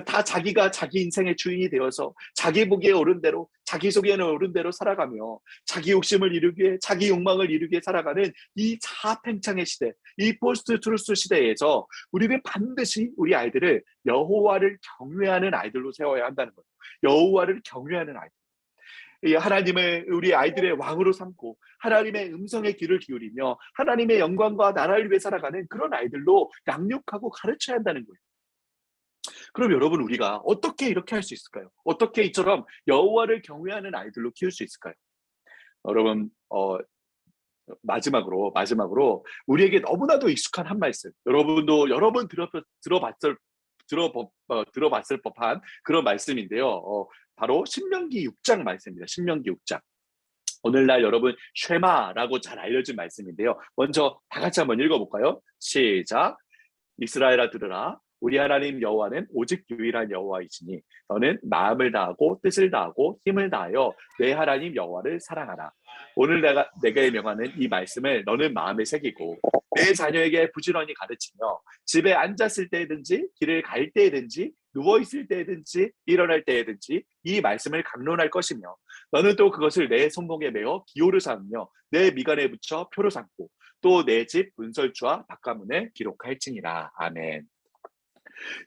다 자기가 자기 인생의 주인이 되어서 자기 보기에 옳은 대로, 자기 속에는 옳은 대로 살아가며 자기 욕심을 이루기 위해, 자기 욕망을 이루기 위해 살아가는 이 자아팽창의 시대, 이 포스트 트루스 시대에서 우리는 반드시 우리 아이들을 여호와를 경외하는 아이들로 세워야 한다는 거예요. 여호와를 경외하는 아이들. 이 하나님을 우리 아이들의 왕으로 삼고 하나님의 음성에 귀를 기울이며 하나님의 영광과 나라를 위해 살아가는 그런 아이들로 양육하고 가르쳐야 한다는 거예요. 그럼 여러분, 우리가 어떻게 이렇게 할 수 있을까요? 어떻게 이처럼 여호와를 경외하는 아이들로 키울 수 있을까요? 여러분, 마지막으로 우리에게 너무나도 익숙한 한 말씀, 여러분도 여러 번 들어봤을 법한 그런 말씀인데요. 바로 신명기 6장 말씀입니다. 신명기 6장. 오늘날 여러분 쉐마라고 잘 알려진 말씀인데요. 먼저 다 같이 한번 읽어볼까요? 시작. 이스라엘아 들으라. 우리 하나님 여호와는 오직 유일한 여호와이시니 너는 마음을 다하고 뜻을 다하고 힘을 다하여 내 하나님 여호와를 사랑하라. 오늘 내게 명하는 이 말씀을 너는 마음에 새기고 내 자녀에게 부지런히 가르치며 집에 앉았을 때든지 길을 갈 때든지 누워있을 때든지 일어날 때든지 이 말씀을 강론할 것이며 너는 또 그것을 내 손목에 메어 기호를 삼으며 내 미간에 붙여 표로 삼고 또 내 집 문설주와 바깥문에 기록할지니라. 아멘.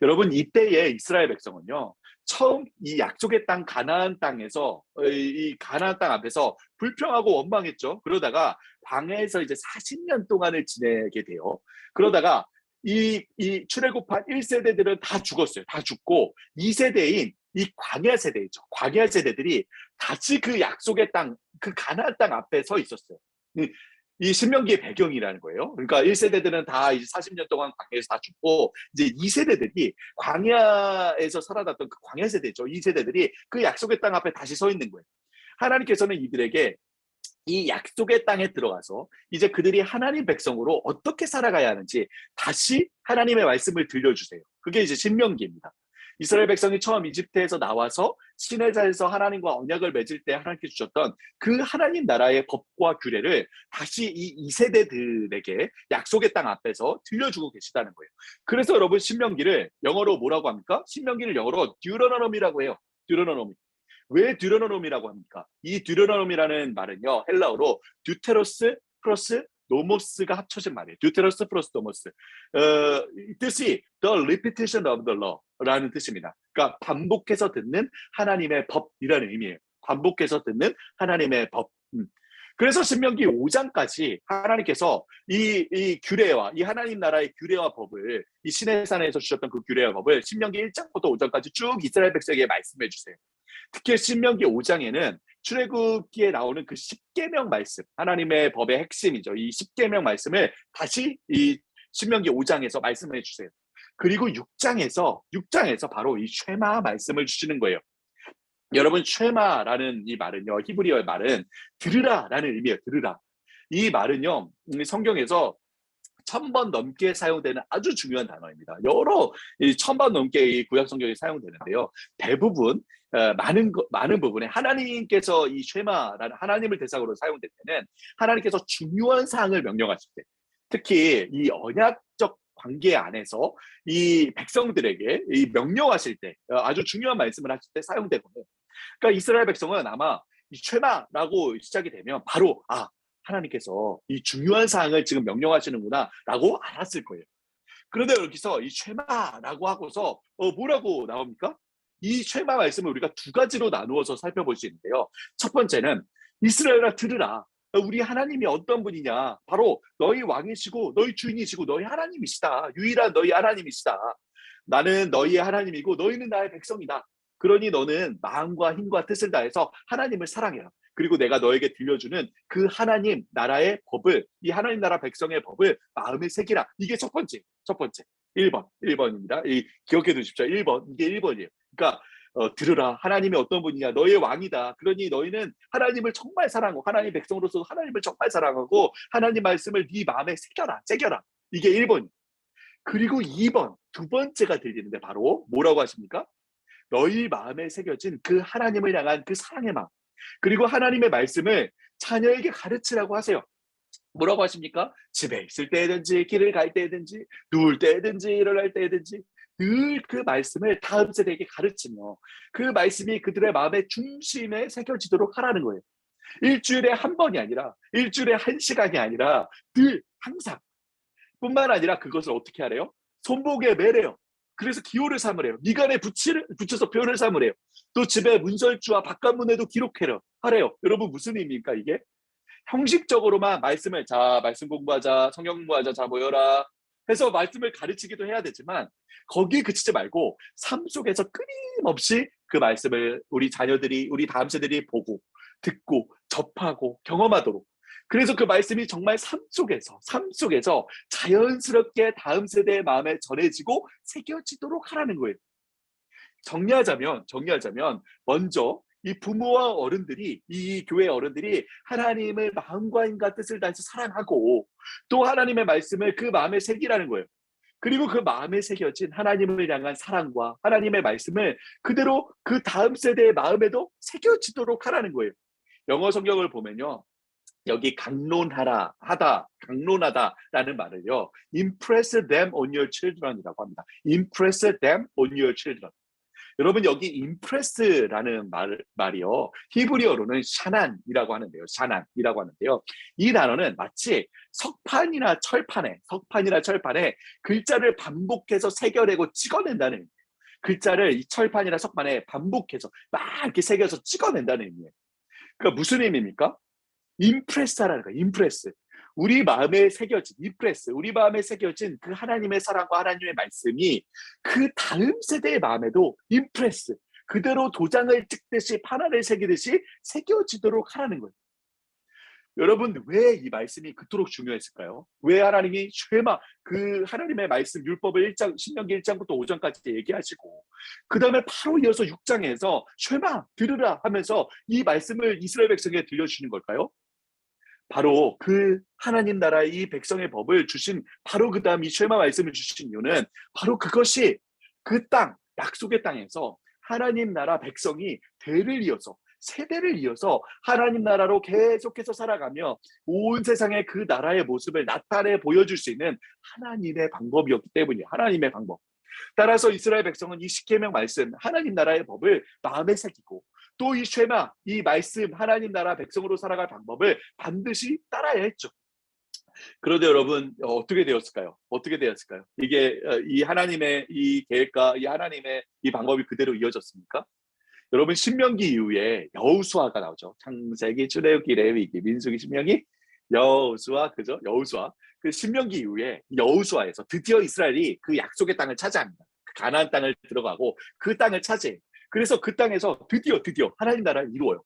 여러분, 이때의 이스라엘 백성은요, 처음 이 약속의 땅 가나안 땅에서, 이 가나안 땅 앞에서 불평하고 원망했죠. 그러다가 광야에서 이제 40년 동안을 지내게 돼요. 그러다가 이 출애굽한 1세대들은 다 죽었어요. 다 죽고 2세대인 이 광야 세대죠. 광야 세대들이 다시 그 약속의 땅, 그 가나안 땅 앞에 서 있었어요. 이 신명기의 배경이라는 거예요. 그러니까 1세대들은 다 이제 40년 동안 광야에서 다 죽고 이제 2세대들이 광야에서 살아났던 그 광야 세대죠. 2세대들이 그 약속의 땅 앞에 다시 서 있는 거예요. 하나님께서는 이들에게 이 약속의 땅에 들어가서 이제 그들이 하나님 백성으로 어떻게 살아가야 하는지 다시 하나님의 말씀을 들려주세요. 그게 이제 신명기입니다. 이스라엘 백성이 처음 이집트에서 나와서 시내자에서 하나님과 언약을 맺을 때 하나님께 주셨던 그 하나님 나라의 법과 규례를 다시 이 2세대들에게 약속의 땅 앞에서 들려주고 계시다는 거예요. 그래서 여러분, 신명기를 영어로 뭐라고 합니까? 신명기를 영어로 듀로노미라고 해요. 듀로노미. 왜 듀로노미라고 합니까? 이 듀로노미라는 말은요, 헬라어로 듀테로스 플러스 노모스가 합쳐진 말이에요. 듀테로스 플러스 노모스. 뜻이 the repetition of the law라는 뜻입니다. 그러니까 반복해서 듣는 하나님의 법이라는 의미예요. 반복해서 듣는 하나님의 법. 그래서 신명기 5장까지 하나님께서 이 규례와 이 하나님 나라의 규례와 법을, 이 시내산에서 주셨던 그 규례와 법을 신명기 1장부터 5장까지 쭉 이스라엘 백성에게 말씀해 주세요. 특히 신명기 5장에는 출애굽기에 나오는 그 십계명 말씀, 하나님의 법의 핵심이죠. 이 십계명 말씀을 다시 이 신명기 5장에서 말씀해 주세요. 그리고 6장에서 바로 이 쉐마 말씀을 주시는 거예요. 여러분, 쉐마라는 이 말은요, 히브리어의 말은 들으라라는 의미예요. 들으라. 이 말은요, 성경에서 1000번 넘게 사용되는 아주 중요한 단어입니다. 여러 1000번 넘게 이 구약 성경에 사용되는데요. 대부분 많은 부분에 하나님께서 이 쉐마라는 하나님을 대상으로 사용될 때는 하나님께서 중요한 사항을 명령하실 때, 특히 이 언약적 관계 안에서 이 백성들에게 이 명령하실 때 아주 중요한 말씀을 하실 때 사용되거든요. 그러니까 이스라엘 백성은 아마 이 쉐마라고 시작이 되면 바로 하나님께서 이 중요한 사항을 지금 명령하시는구나라고 알았을 거예요. 그런데 여기서 이 쉐마라고 하고서 뭐라고 나옵니까? 이 쉐마 말씀을 우리가 두 가지로 나누어서 살펴볼 수 있는데요. 첫 번째는 이스라엘아 들으라. 우리 하나님이 어떤 분이냐? 바로 너희 왕이시고 너희 주인이시고 너희 하나님이시다. 유일한 너희 하나님이시다. 나는 너희의 하나님이고 너희는 나의 백성이다. 그러니 너는 마음과 힘과 뜻을 다해서 하나님을 사랑해라. 그리고 내가 너에게 들려주는 그 하나님 나라의 법을, 이 하나님 나라 백성의 법을 마음에 새기라. 이게 첫 번째. 1번입니다. 기억해 두십시오. 1번. 이게 1번이에요. 그러니까 들으라. 하나님이 어떤 분이냐. 너의 왕이다. 그러니 너희는 하나님을 정말 사랑하고 하나님 백성으로서 하나님을 정말 사랑하고 하나님 말씀을 네 마음에 새겨라. 이게 1번이에요. 그리고 2번, 두 번째가 들리는데 바로 뭐라고 하십니까? 너희 마음에 새겨진 그 하나님을 향한 그 사랑의 마음. 그리고 하나님의 말씀을 자녀에게 가르치라고 하세요. 뭐라고 하십니까? 집에 있을 때든지 길을 갈 때든지 누울 때든지 일어날 때든지 늘 그 말씀을 다음 세대에게 가르치며 그 말씀이 그들의 마음의 중심에 새겨지도록 하라는 거예요. 일주일에 한 번이 아니라 일주일에 한 시간이 아니라 늘 항상 뿐만 아니라 그것을 어떻게 하래요? 손목에 매래요. 그래서 기호를 삼으래요. 미간에 붙여서 표를 삼으래요. 또 집에 문설주와 바깥문에도 기록해요. 하래요. 여러분 무슨 의미입니까 이게? 형식적으로만 말씀을 말씀 공부하자, 성경 공부하자, 모여라 해서 말씀을 가르치기도 해야 되지만 거기에 그치지 말고 삶 속에서 끊임없이 그 말씀을 우리 자녀들이, 우리 다음 세대들이 보고 듣고 접하고 경험하도록, 그래서 그 말씀이 정말 삶 속에서 자연스럽게 다음 세대의 마음에 전해지고 새겨지도록 하라는 거예요. 정리하자면 먼저 이 부모와 어른들이, 이 교회 어른들이 하나님을 마음과 힘과 뜻을 다해서 사랑하고 또 하나님의 말씀을 그 마음에 새기라는 거예요. 그리고 그 마음에 새겨진 하나님을 향한 사랑과 하나님의 말씀을 그대로 그 다음 세대의 마음에도 새겨지도록 하라는 거예요. 영어 성경을 보면요, 여기 강론하다라는 말을요, impress them on your children이라고 합니다. impress them on your children. 여러분 여기 impress라는 말이요, 히브리어로는 샤난이라고 하는데요. 이 단어는 마치 석판이나 철판에 글자를 반복해서 새겨내고 찍어낸다는 의미예요. 글자를 이 철판이나 석판에 반복해서 막 이렇게 새겨서 찍어낸다는 의미예요. 그러니까 무슨 의미입니까? 임프레스하라는 거예요. 임프레스. 우리 마음에 새겨진 그 하나님의 사랑과 하나님의 말씀이 그 다음 세대의 마음에도 임프레스, 그대로 도장을 찍듯이 판화를 새기듯이 새겨지도록 하라는 거예요. 여러분 왜 이 말씀이 그토록 중요했을까요? 왜 하나님이 쉐마, 그 하나님의 말씀 율법을 신명기 1장부터 5장까지 얘기하시고 그 다음에 바로 이어서 6장에서 쉐마 들으라 하면서 이 말씀을 이스라엘 백성에게 들려주시는 걸까요? 바로 그 하나님 나라의 이 백성의 법을 주신, 바로 그 다음 이 쉐마 말씀을 주신 이유는 바로 그것이 그 땅, 약속의 땅에서 하나님 나라 백성이 세대를 이어서 하나님 나라로 계속해서 살아가며 온 세상에 그 나라의 모습을 나타내 보여줄 수 있는 하나님의 방법이었기 때문이에요. 하나님의 방법. 따라서 이스라엘 백성은 이 십계명 말씀, 하나님 나라의 법을 마음에 새기고 또 이 쉐마, 이 말씀, 하나님 나라 백성으로 살아갈 방법을 반드시 따라야 했죠. 그런데 여러분 어떻게 되었을까요? 이게 이 하나님의 이 계획과 이 하나님의 이 방법이 그대로 이어졌습니까? 여러분 신명기 이후에 여호수아가 나오죠. 창세기, 출애굽기, 레위기, 민수기, 신명기, 여호수아, 그죠? 여호수아. 그 신명기 이후에 여호수아에서 드디어 이스라엘이 그 약속의 땅을 차지합니다. 그 가나안 땅을 들어가고 그 땅을 차지해. 그래서 그 땅에서 드디어 하나님 나라를 이루어요.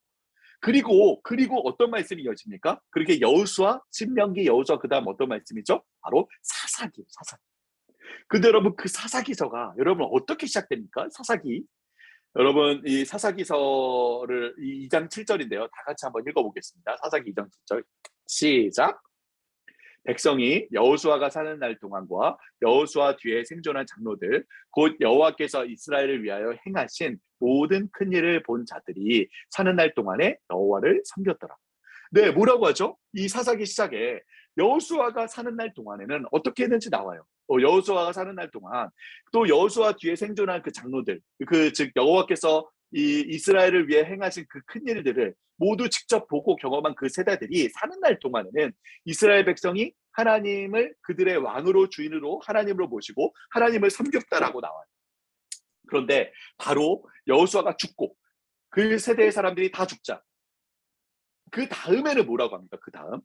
그리고 어떤 말씀이 이어집니까? 그렇게 여호수아, 신명기, 여호수아 그다음 어떤 말씀이죠? 바로 사사기예요. 사사기. 근데 여러분 그 사사기서가 여러분 어떻게 시작됩니까? 사사기. 여러분 이 사사기서를 2장 7절인데요. 다 같이 한번 읽어보겠습니다. 사사기 2장 7절 시작. 백성이 여호수아가 사는 날 동안과 여호수아 뒤에 생존한 장로들 곧 여호와께서 이스라엘을 위하여 행하신 모든 큰 일을 본 자들이 사는 날 동안에 여호와를 섬겼더라. 네, 뭐라고 하죠? 이 사사기 시작에 여호수아가 사는 날 동안에는 어떻게 했는지 나와요. 여호수아가 사는 날 동안 또 여호수아 뒤에 생존한 그 장로들, 그 즉 여호와께서 이 이스라엘을 위해 행하신 그 큰 일들을 모두 직접 보고 경험한 그 세대들이 사는 날 동안에는 이스라엘 백성이 하나님을 그들의 왕으로 주인으로 하나님으로 모시고 하나님을 섬겼다라고 나와요. 그런데 바로 여호수아가 죽고 그 세대의 사람들이 다 죽자. 그 다음에는 뭐라고 합니까? 그 다음.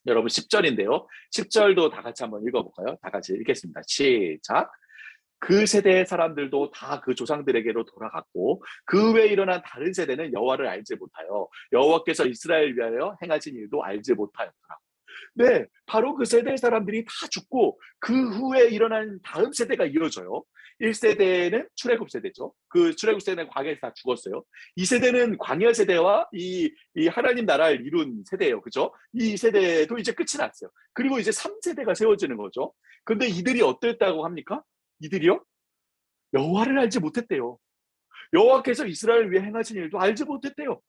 여러분 10절인데요. 10절도 다 같이 한번 읽어볼까요? 다 같이 읽겠습니다. 시작. 그 세대의 사람들도 다 그 조상들에게로 돌아갔고 그 외에 일어난 다른 세대는 여호와를 알지 못하여 여호와께서 이스라엘 위하여 행하신 일도 알지 못하였더라. 네, 바로 그 세대의 사람들이 다 죽고 그 후에 일어난 다음 세대가 이어져요. 1세대는 출애굽 세대죠. 그 출애굽 세대는 광야에서 다 죽었어요. 2세대는 광야 세대와 이 하나님 나라를 이룬 세대예요. 그죠? 이 세대도 이제 끝이 났어요. 그리고 이제 3세대가 세워지는 거죠. 근데 이들이 어땠다고 합니까? 이들이요? 여호와를 알지 못했대요. 여호와께서 이스라엘을 위해 행하신 일도 알지 못했대요.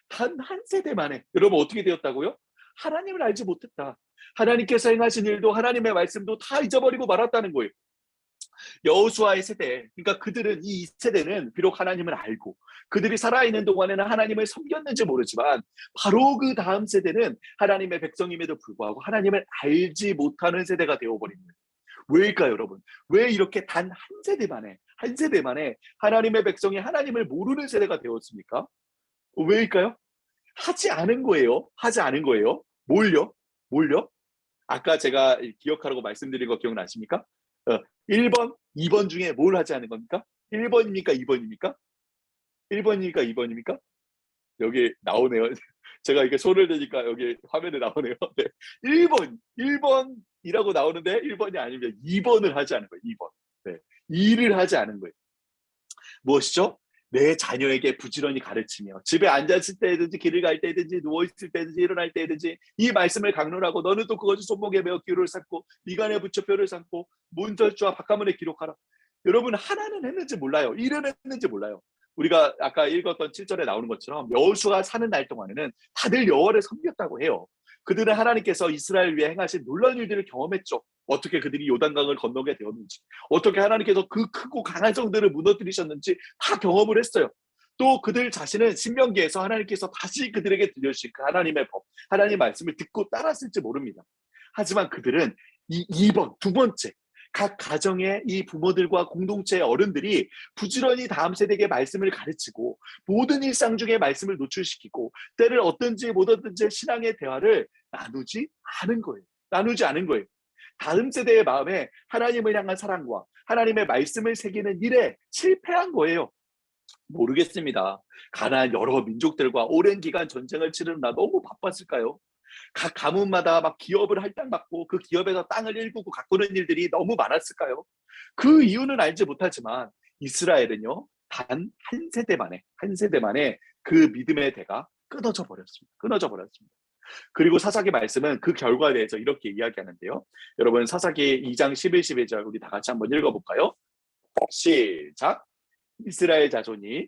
단 한 세대 만에. 여러분 어떻게 되었다고요? 하나님을 알지 못했다. 하나님께서 행하신 일도 하나님의 말씀도 다 잊어버리고 말았다는 거예요. 여호수아의 세대, 그러니까 그들은 이 세대는 비록 하나님을 알고 그들이 살아있는 동안에는 하나님을 섬겼는지 모르지만 바로 그 다음 세대는 하나님의 백성임에도 불구하고 하나님을 알지 못하는 세대가 되어버린 거예요. 왜일까요, 여러분? 왜 이렇게 단 한 세대 만에 하나님의 백성이 하나님을 모르는 세대가 되었습니까? 왜일까요? 하지 않은 거예요. 하지 않은 거예요. 뭘요? 뭘요? 아까 제가 기억하라고 말씀드린 거 기억나십니까? 1번, 2번 중에 뭘 하지 않은 겁니까? 1번입니까? 2번입니까? 1번입니까? 2번입니까? 여기 나오네요. 제가 이게 손을 대니까 여기 화면에 나오네요. 네. 1번이라고 나오는데 1번이 아니면 2번을 하지 않은 거예요. 2번. 네. 일을 하지 않은 거예요. 무엇이죠? 내 자녀에게 부지런히 가르치며 집에 앉았을 때든지 길을 갈 때든지 누워있을 때든지 일어날 때든지 이 말씀을 강론하고 너는 또 그것을 손목에 메어 기호를 삼고 미간에 붙여 뼈를 삼고 문절주와 바깥문에 기록하라. 여러분 하나는 했는지 몰라요. 일은 했는지 몰라요. 우리가 아까 읽었던 7절에 나오는 것처럼 여호수아가 사는 날 동안에는 다들 여호와를 섬겼다고 해요. 그들은 하나님께서 이스라엘 위해 행하신 놀라운 일들을 경험했죠. 어떻게 그들이 요단강을 건너게 되었는지, 어떻게 하나님께서 그 크고 강한 성들을 무너뜨리셨는지 다 경험을 했어요. 또 그들 자신은 신명기에서 하나님께서 다시 그들에게 들려주신 그 하나님의 법, 하나님의 말씀을 듣고 따랐을지 모릅니다. 하지만 그들은 이 2번, 두 번째, 각 가정의 이 부모들과 공동체의 어른들이 부지런히 다음 세대에게 말씀을 가르치고 모든 일상 중에 말씀을 노출시키고 때를 어떤지 못 어떤지 신앙의 대화를 나누지 않은 거예요. 나누지 않은 거예요. 다음 세대의 마음에 하나님을 향한 사랑과 하나님의 말씀을 새기는 일에 실패한 거예요. 모르겠습니다. 가나안 여러 민족들과 오랜 기간 전쟁을 치르느라 너무 바빴을까요? 각 가문마다 막 기업을 할당받고 그 기업에서 땅을 일구고 가꾸는 일들이 너무 많았을까요? 그 이유는 알지 못하지만 이스라엘은요, 단 한 세대 만에 그 믿음의 대가 끊어져 버렸습니다. 끊어져 버렸습니다. 그리고 사사기 말씀은 그 결과에 대해서 이렇게 이야기하는데요. 여러분 사사기 2장 11, 12절 우리 다 같이 한번 읽어볼까요? 시작. 이스라엘 자손이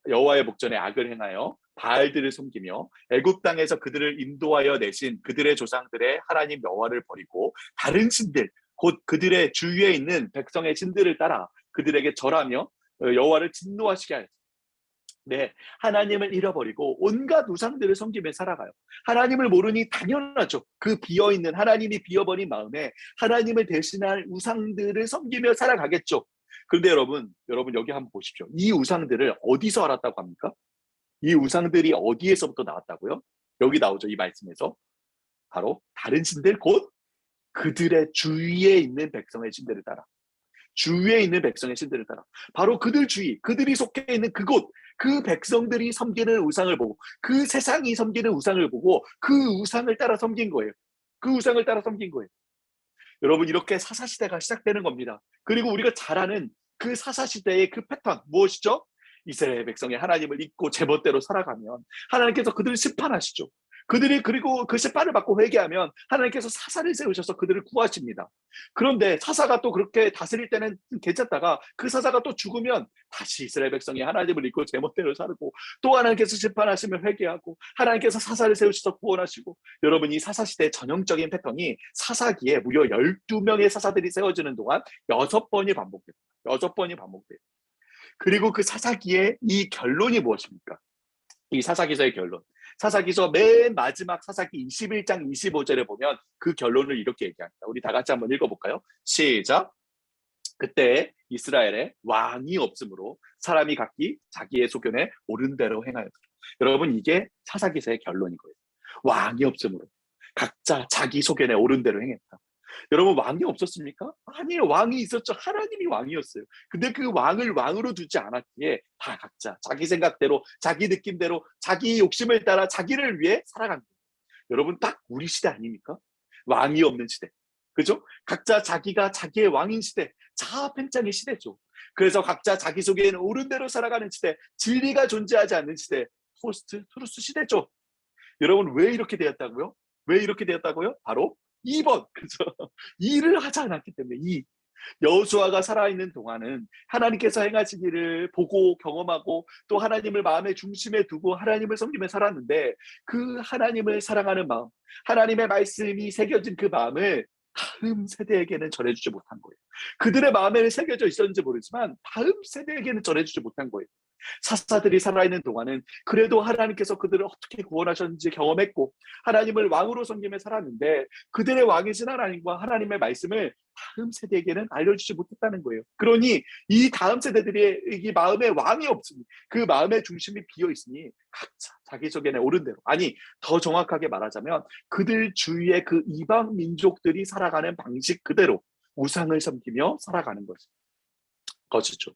여호와의 목전에 악을 행하여 바알들을 섬기며 애굽 땅에서 그들을 인도하여 내신 그들의 조상들의 하나님 여호와를 버리고 다른 신들 곧 그들의 주위에 있는 백성의 신들을 따라 그들에게 절하며 여호와를 진노하시게 하였습니다. 네, 하나님을 잃어버리고 온갖 우상들을 섬기며 살아가요. 하나님을 모르니 당연하죠. 그 비어있는 하나님이 비어버린 마음에 하나님을 대신할 우상들을 섬기며 살아가겠죠. 그런데 여러분 여기 한번 보십시오. 이 우상들을 어디서 알았다고 합니까? 이 우상들이 어디에서부터 나왔다고요? 여기 나오죠. 이 말씀에서. 바로 다른 신들 곧 그들의 주위에 있는 백성의 신들을 따라. 주위에 있는 백성의 신들을 따라 바로 그들 주위, 그들이 속해 있는 그곳, 그 백성들이 섬기는 우상을 보고 그 세상이 섬기는 우상을 보고 그 우상을 따라 섬긴 거예요. 그 우상을 따라 섬긴 거예요. 여러분 이렇게 사사시대가 시작되는 겁니다. 그리고 우리가 잘 아는 그 사사시대의 그 패턴 무엇이죠? 이스라엘 백성이 하나님을 잊고 제멋대로 살아가면 하나님께서 그들을 심판하시죠. 그들이 그리고 그 심판을 받고 회개하면 하나님께서 사사를 세우셔서 그들을 구하십니다. 그런데 사사가 또 그렇게 다스릴 때는 괜찮다가 그 사사가 또 죽으면 다시 이스라엘 백성이 하나님을 잊고 제멋대로 살고 또 하나님께서 심판하시면 회개하고 하나님께서 사사를 세우셔서 구원하시고 여러분 이 사사시대의 전형적인 패턴이 사사기에 무려 12명의 사사들이 세워지는 동안 6번이 반복됩니다. 6번이 반복돼요. 그리고 그 사사기의 이 결론이 무엇입니까? 이 사사기서의 결론. 사사기서 맨 마지막 사사기 21장 25절에 보면 그 결론을 이렇게 얘기합니다. 우리 다 같이 한번 읽어볼까요? 시작. 그때 이스라엘에 왕이 없으므로 사람이 각기 자기의 소견에 옳은 대로 행하였더라. 여러분 이게 사사기서의 결론인 거예요. 왕이 없으므로 각자 자기 소견에 옳은 대로 행했다. 여러분 왕이 없었습니까? 아니에요. 왕이 있었죠. 하나님이 왕이었어요. 근데 그 왕을 왕으로 두지 않았기에 다 각자 자기 생각대로 자기 느낌대로 자기 욕심을 따라 자기를 위해 살아간 거예요. 여러분 딱 우리 시대 아닙니까? 왕이 없는 시대. 그죠? 각자 자기가 자기의 왕인 시대. 자아팽창의 시대죠. 그래서 각자 자기 속에는 옳은 대로 살아가는 시대. 진리가 존재하지 않는 시대. 포스트 트루스 시대죠. 여러분 왜 이렇게 되었다고요? 왜 이렇게 되었다고요? 바로 2번. 그죠? 일을 하지 않았기 때문에 여호수아가 살아있는 동안은 하나님께서 행하신 일을 보고 경험하고 또 하나님을 마음의 중심에 두고 하나님을 섬기며 살았는데 그 하나님을 사랑하는 마음, 하나님의 말씀이 새겨진 그 마음을 다음 세대에게는 전해주지 못한 거예요. 그들의 마음에는 새겨져 있었는지 모르지만 다음 세대에게는 전해주지 못한 거예요. 사사들이 살아있는 동안은 그래도 하나님께서 그들을 어떻게 구원하셨는지 경험했고 하나님을 왕으로 섬기며 살았는데 그들의 왕이신 하나님과 하나님의 말씀을 다음 세대에게는 알려주지 못했다는 거예요. 그러니 이 다음 세대들의 이 마음에 왕이 없으니 그 마음의 중심이 비어있으니 각자 자기 소견에 옳은 대로, 아니 더 정확하게 말하자면 그들 주위의 그 이방 민족들이 살아가는 방식 그대로 우상을 섬기며 살아가는 것이죠.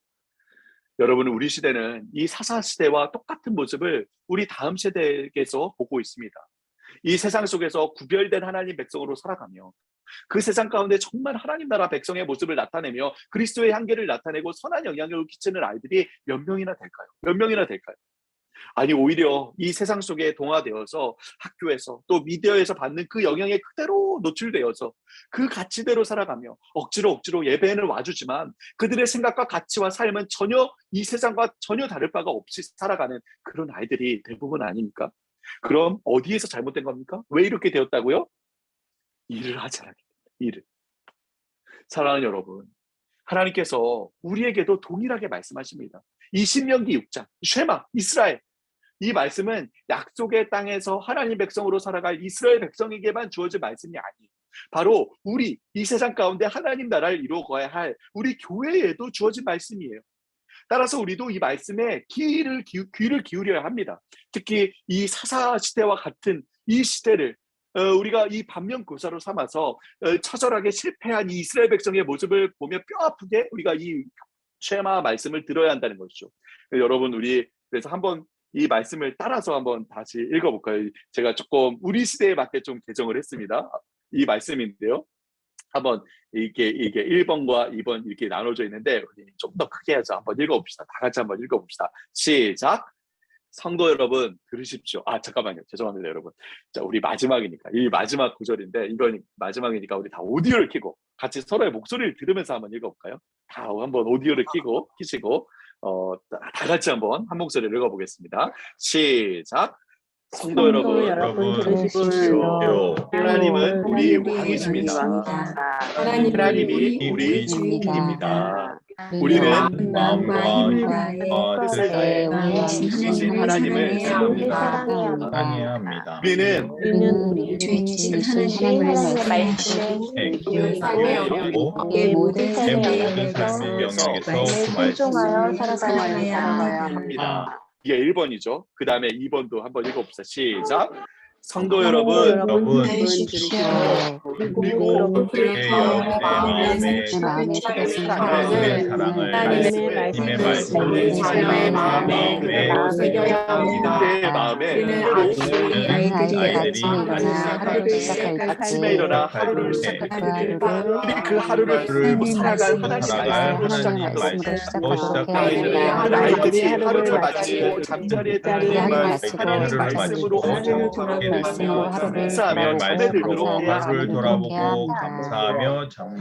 여러분 우리 시대는 이 사사 시대와 똑같은 모습을 우리 다음 세대에게서 보고 있습니다. 이 세상 속에서 구별된 하나님 백성으로 살아가며 그 세상 가운데 정말 하나님 나라 백성의 모습을 나타내며 그리스도의 향기를 나타내고 선한 영향력을 끼치는 아이들이 몇 명이나 될까요? 몇 명이나 될까요? 아니 오히려 이 세상 속에 동화되어서 학교에서 또 미디어에서 받는 그 영향에 그대로 노출되어서 그 가치대로 살아가며 억지로 예배는 와주지만 그들의 생각과 가치와 삶은 전혀 이 세상과 전혀 다를 바가 없이 살아가는 그런 아이들이 대부분 아닙니까? 그럼 어디에서 잘못된 겁니까? 왜 이렇게 되었다고요? 일을 하지 않았기 때문에. 일을. 사랑하는 여러분, 하나님께서 우리에게도 동일하게 말씀하십니다. 이 신명기 6장 쉐마 이스라엘, 이 말씀은 약속의 땅에서 하나님 백성으로 살아갈 이스라엘 백성에게만 주어진 말씀이 아니에요. 바로 우리 이 세상 가운데 하나님 나라를 이루어가야 할 우리 교회에도 주어진 말씀이에요. 따라서 우리도 이 말씀에 귀를 기울여야 합니다. 특히 이 사사 시대와 같은 이 시대를 우리가 이 반면교사로 삼아서 처절하게 실패한 이 이스라엘 백성의 모습을 보며 뼈아프게 우리가 이 쉐마 말씀을 들어야 한다는 것이죠. 여러분 우리 그래서 한번 이 말씀을 따라서 한번 다시 읽어볼까요? 제가 조금 우리 시대에 맞게 좀 개정을 했습니다. 이 말씀인데요. 한번 이게 1번과 2번 이렇게 나눠져 있는데 좀 더 크게 해서 한번 읽어봅시다. 다 같이 한번 읽어봅시다. 시작. 성도 여러분 들으십시오. 아 잠깐만요. 죄송합니다 여러분. 자 우리 마지막이니까 이 마지막 구절인데 이건 마지막이니까 우리 다 오디오를 켜고 같이 서로의 목소리를 들으면서 한번 읽어볼까요? 다 한번 오디오를 켜시고 다 같이 한번 한 목소리를 읽어보겠습니다. 시작. 성도 여러분 들으십시오. 하나님은 우리 왕이십니다. 하나님이 우리 주인입니다. 우리는 마음과 힘과 뜻을 다해 왕이신 하나님을 사랑해야 합니다. 우리는 우리 주이신 하나님의 말씀에 기억하고 내 모든 내 모든 삶에서 삶의 영역에서 그 순종하여 말씀을 살아가야 합니다. 이게 1번이죠. 그 다음에 2번도 한번 읽어봅시다. 시작. 성도 여러분, 여러분 들으십시오. 그리고 어떻게요 내 마음에 내 마음에 새겨진 하나님의 사랑을 사랑을 힘의 말씀을 사랑의 마음에 그대로 새겨야 합니다. 그때의 마음에 그는 아이들이 아이들이 아침에 일어나 하루를 시작할 아침에 때 일어나 하루를 시작할 그 때 하루를 우리 그 하루를 하나님의 살아갈 말씀으로 하나님 살아갈 말씀으로 하나님의 하나님 말씀으로 말씀으로 시작하도록 해야 아이들이 합니다. 하루를 마치고 잠자리에 아이들이 들면 하루를 마치고 하나님 하루를 말씀으로 마치고 잠자리에 말씀으로 하루를 감사하며 잠에 돌아보고 들도록 감사하며 해야 잠에 하루를 합니다. 들도록 해야 돌아보고 합니다. 감사하며 잠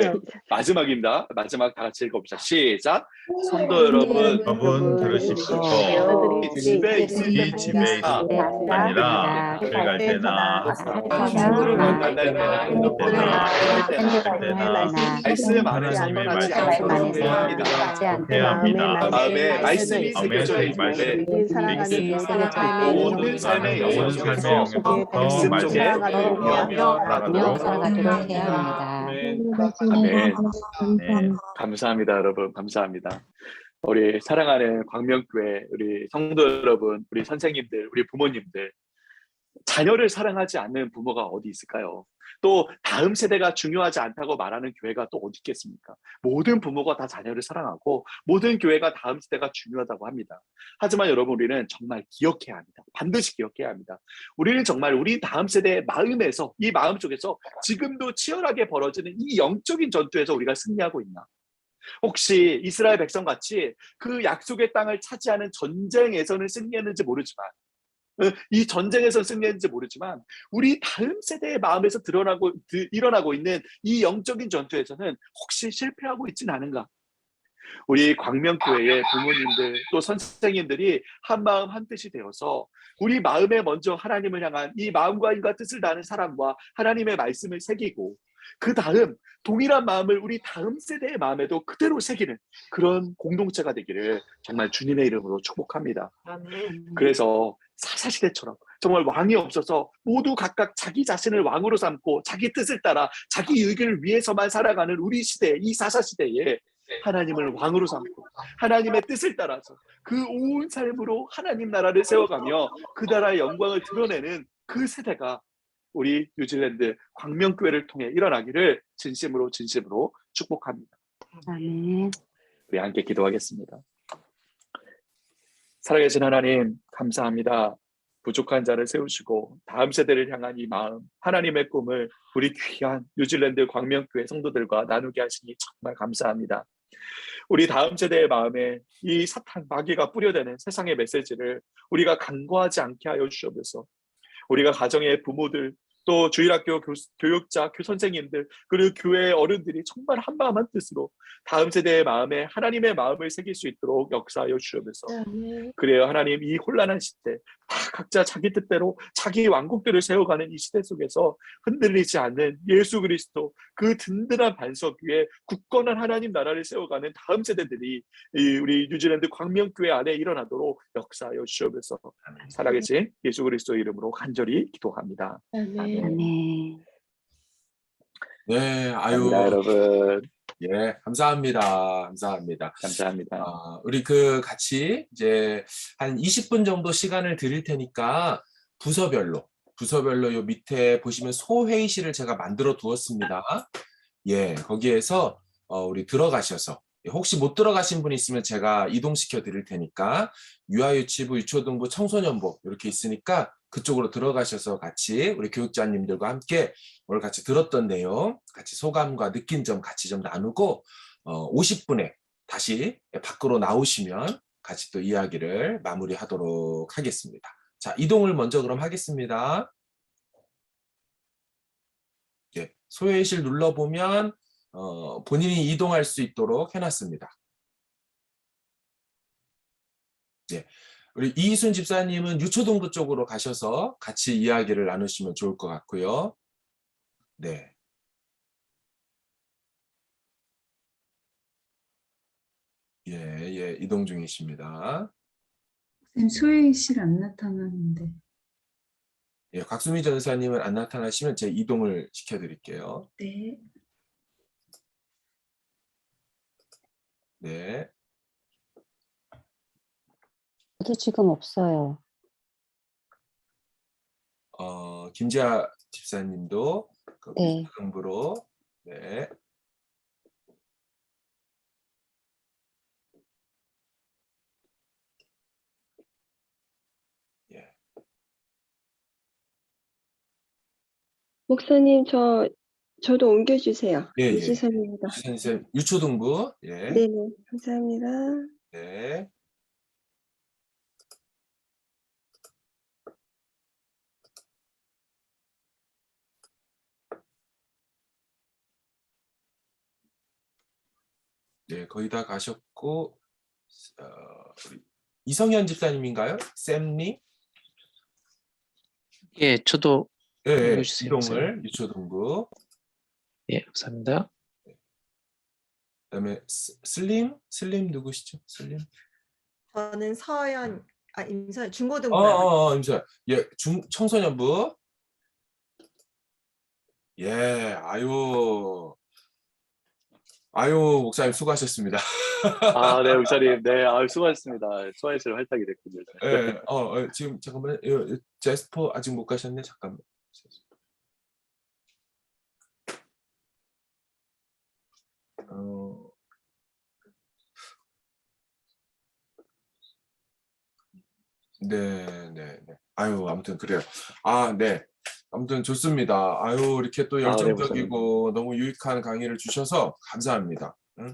네, 마지막입니다. 마지막 다 같이 읽어봅시다. 시작. 성도 여러분, 여러분 들으십시오. 집에 이 집에 있을 있습니다. 뿐 아니라 길 갈 때나 친구를 나 만날 때나 행동때나 할 때나 말씀 안에서 하나님의 떠나지 말씀 않도록 해야 합니다. 하지 해야 않도록 합니다. 마음에 말씀이 새겨져 마음에 있을 말씀이 때 말씀이 새겨져 있고 모든 삶의 영역 모든 삶의 속에서 영역부터 말씀 속에 말씀으로 배우며 며 살아가도록 살아가도록 해야 합니다. 아멘. 네. 감사합니다, 여러분. 감사합니다. 우리 사랑하는 광명교회 우리 성도 여러분, 우리 선생님들, 우리 부모님들, 자녀를 사랑하지 않는 부모가 어디 있을까요? 또 다음 세대가 중요하지 않다고 말하는 교회가 또 어디 있겠습니까? 모든 부모가 다 자녀를 사랑하고 모든 교회가 다음 세대가 중요하다고 합니다. 하지만 여러분, 우리는 정말 기억해야 합니다. 반드시 기억해야 합니다. 우리는 정말 우리 다음 세대의 마음에서, 이 마음 속에서 지금도 치열하게 벌어지는 이 영적인 전투에서 우리가 승리하고 있나? 혹시 이스라엘 백성같이 그 약속의 땅을 차지하는 전쟁에서는 승리했는지 모르지만, 이 전쟁에서 승리했는지 모르지만 우리 다음 세대의 마음에서 일어나고 있는 이 영적인 전투에서는 혹시 실패하고 있지는 않은가? 우리 광명교회의 부모님들 또 선생님들이 한 마음 한 뜻이 되어서 우리 마음에 먼저 하나님을 향한 이 마음과 힘과 뜻을 다하는 사랑과 하나님의 말씀을 새기고, 그 다음 동일한 마음을 우리 다음 세대의 마음에도 그대로 새기는 그런 공동체가 되기를 정말 주님의 이름으로 축복합니다. 그래서 사사시대처럼 정말 왕이 없어서 모두 각각 자기 자신을 왕으로 삼고 자기 뜻을 따라 자기 이익을 위해서만 살아가는 우리 시대, 이 사사시대에 하나님을 왕으로 삼고 하나님의 뜻을 따라서 그 온 삶으로 하나님 나라를 세워가며 그 나라의 영광을 드러내는 그 세대가 우리 뉴질랜드 광명교회를 통해 일어나기를 진심으로 축복합니다. 아멘. 우리 함께 기도하겠습니다. 살아계신 하나님, 감사합니다. 부족한 자를 세우시고 다음 세대를 향한 이 마음, 하나님의 꿈을 우리 귀한 뉴질랜드 광명교회 성도들과 나누게 하시니 정말 감사합니다. 우리 다음 세대의 마음에 이 사탄 마귀가 뿌려대는 세상의 메시지를 우리가 간과하지 않게 하여 주옵소서. 우리가 가정의 부모들, 또 주일학교 교육자, 선생님들, 그리고 교회의 어른들이 정말 한마음 한뜻으로 다음 세대의 마음에 하나님의 마음을 새길 수 있도록 역사하여 주옵소서. 그래요, 하나님, 이 혼란한 시대, 다 각자 자기 뜻대로 자기 왕국들을 세워가는 이 시대 속에서 흔들리지 않는 예수 그리스도 그 든든한 반석 위에 굳건한 하나님 나라를 세워가는 다음 세대들이 우리 뉴질랜드 광명교회 안에 일어나도록 역사하여 주옵소서. 살아계신 예수 그리스도 이름으로 간절히 기도합니다. 아멘. 아멘. 네, 감사합니다, 여러분. 예, 감사합니다. 감사합니다. 우리 같이 이제 한 20분 정도 시간을 드릴 테니까 부서별로 요 밑에 보시면 소회의실을 제가 만들어 두었습니다. 예, 거기에서 우리 들어가셔서, 혹시 못 들어가신 분이 있으면 제가 이동시켜 드릴 테니까 유아유치부, 유초등부, 청소년부 이렇게 있으니까 그쪽으로 들어가셔서 같이 우리 교육자님들과 함께 오늘 같이 들었던 내용, 같이 소감과 느낀 점 같이 좀 나누고 50분에 다시 밖으로 나오시면 같이 또 이야기를 마무리하도록 하겠습니다. 자, 이동을 먼저 그럼 하겠습니다. 예, 소회의실 눌러보면 본인이 이동할 수 있도록 해놨습니다. 예, 우리 이희순 집사님은 유초동부 쪽으로 가셔서 같이 이야기를 나누시면 좋을 것 같고요. 네. 예, 이동 중이십니다. 소혜실 안 나타나는데. 예, 곽수미 전사님은 안 나타나시면 제가 이동을 시켜드릴게요. 네. 네. 저도 지금 없어요. 김지아 집사님도 그 네. 부서등부로 네. 예. 목사님, 저도 옮겨주세요. 예, 예. 이지선입니다. 선생님 유초등부 예. 네네, 감사합니다. 네. 네, 거의 다 가셨고 우리 이성현 집사님인가요? 쌤님? 예, 저도 예, 예. 올려주세요, 이동을 유초등부. 예, 감사합니다. 그다음에 슬림 누구시죠? 슬림? 저는 임서연 중고등부. 임서. 예, 청소년부. 예, 목사님 수고하셨습니다. 아, 네, 목사님. 네, 수고하셨습니다. 수고하실 활동이 됐군요. 예, 지금 잠깐만, 제스퍼 아직 못 가셨네. 잠깐만. 네. 아무튼 그래요. 네. 아무튼 좋습니다. 이렇게 또 네, 열정적이고 너무 유익한 강의를 주셔서 감사합니다.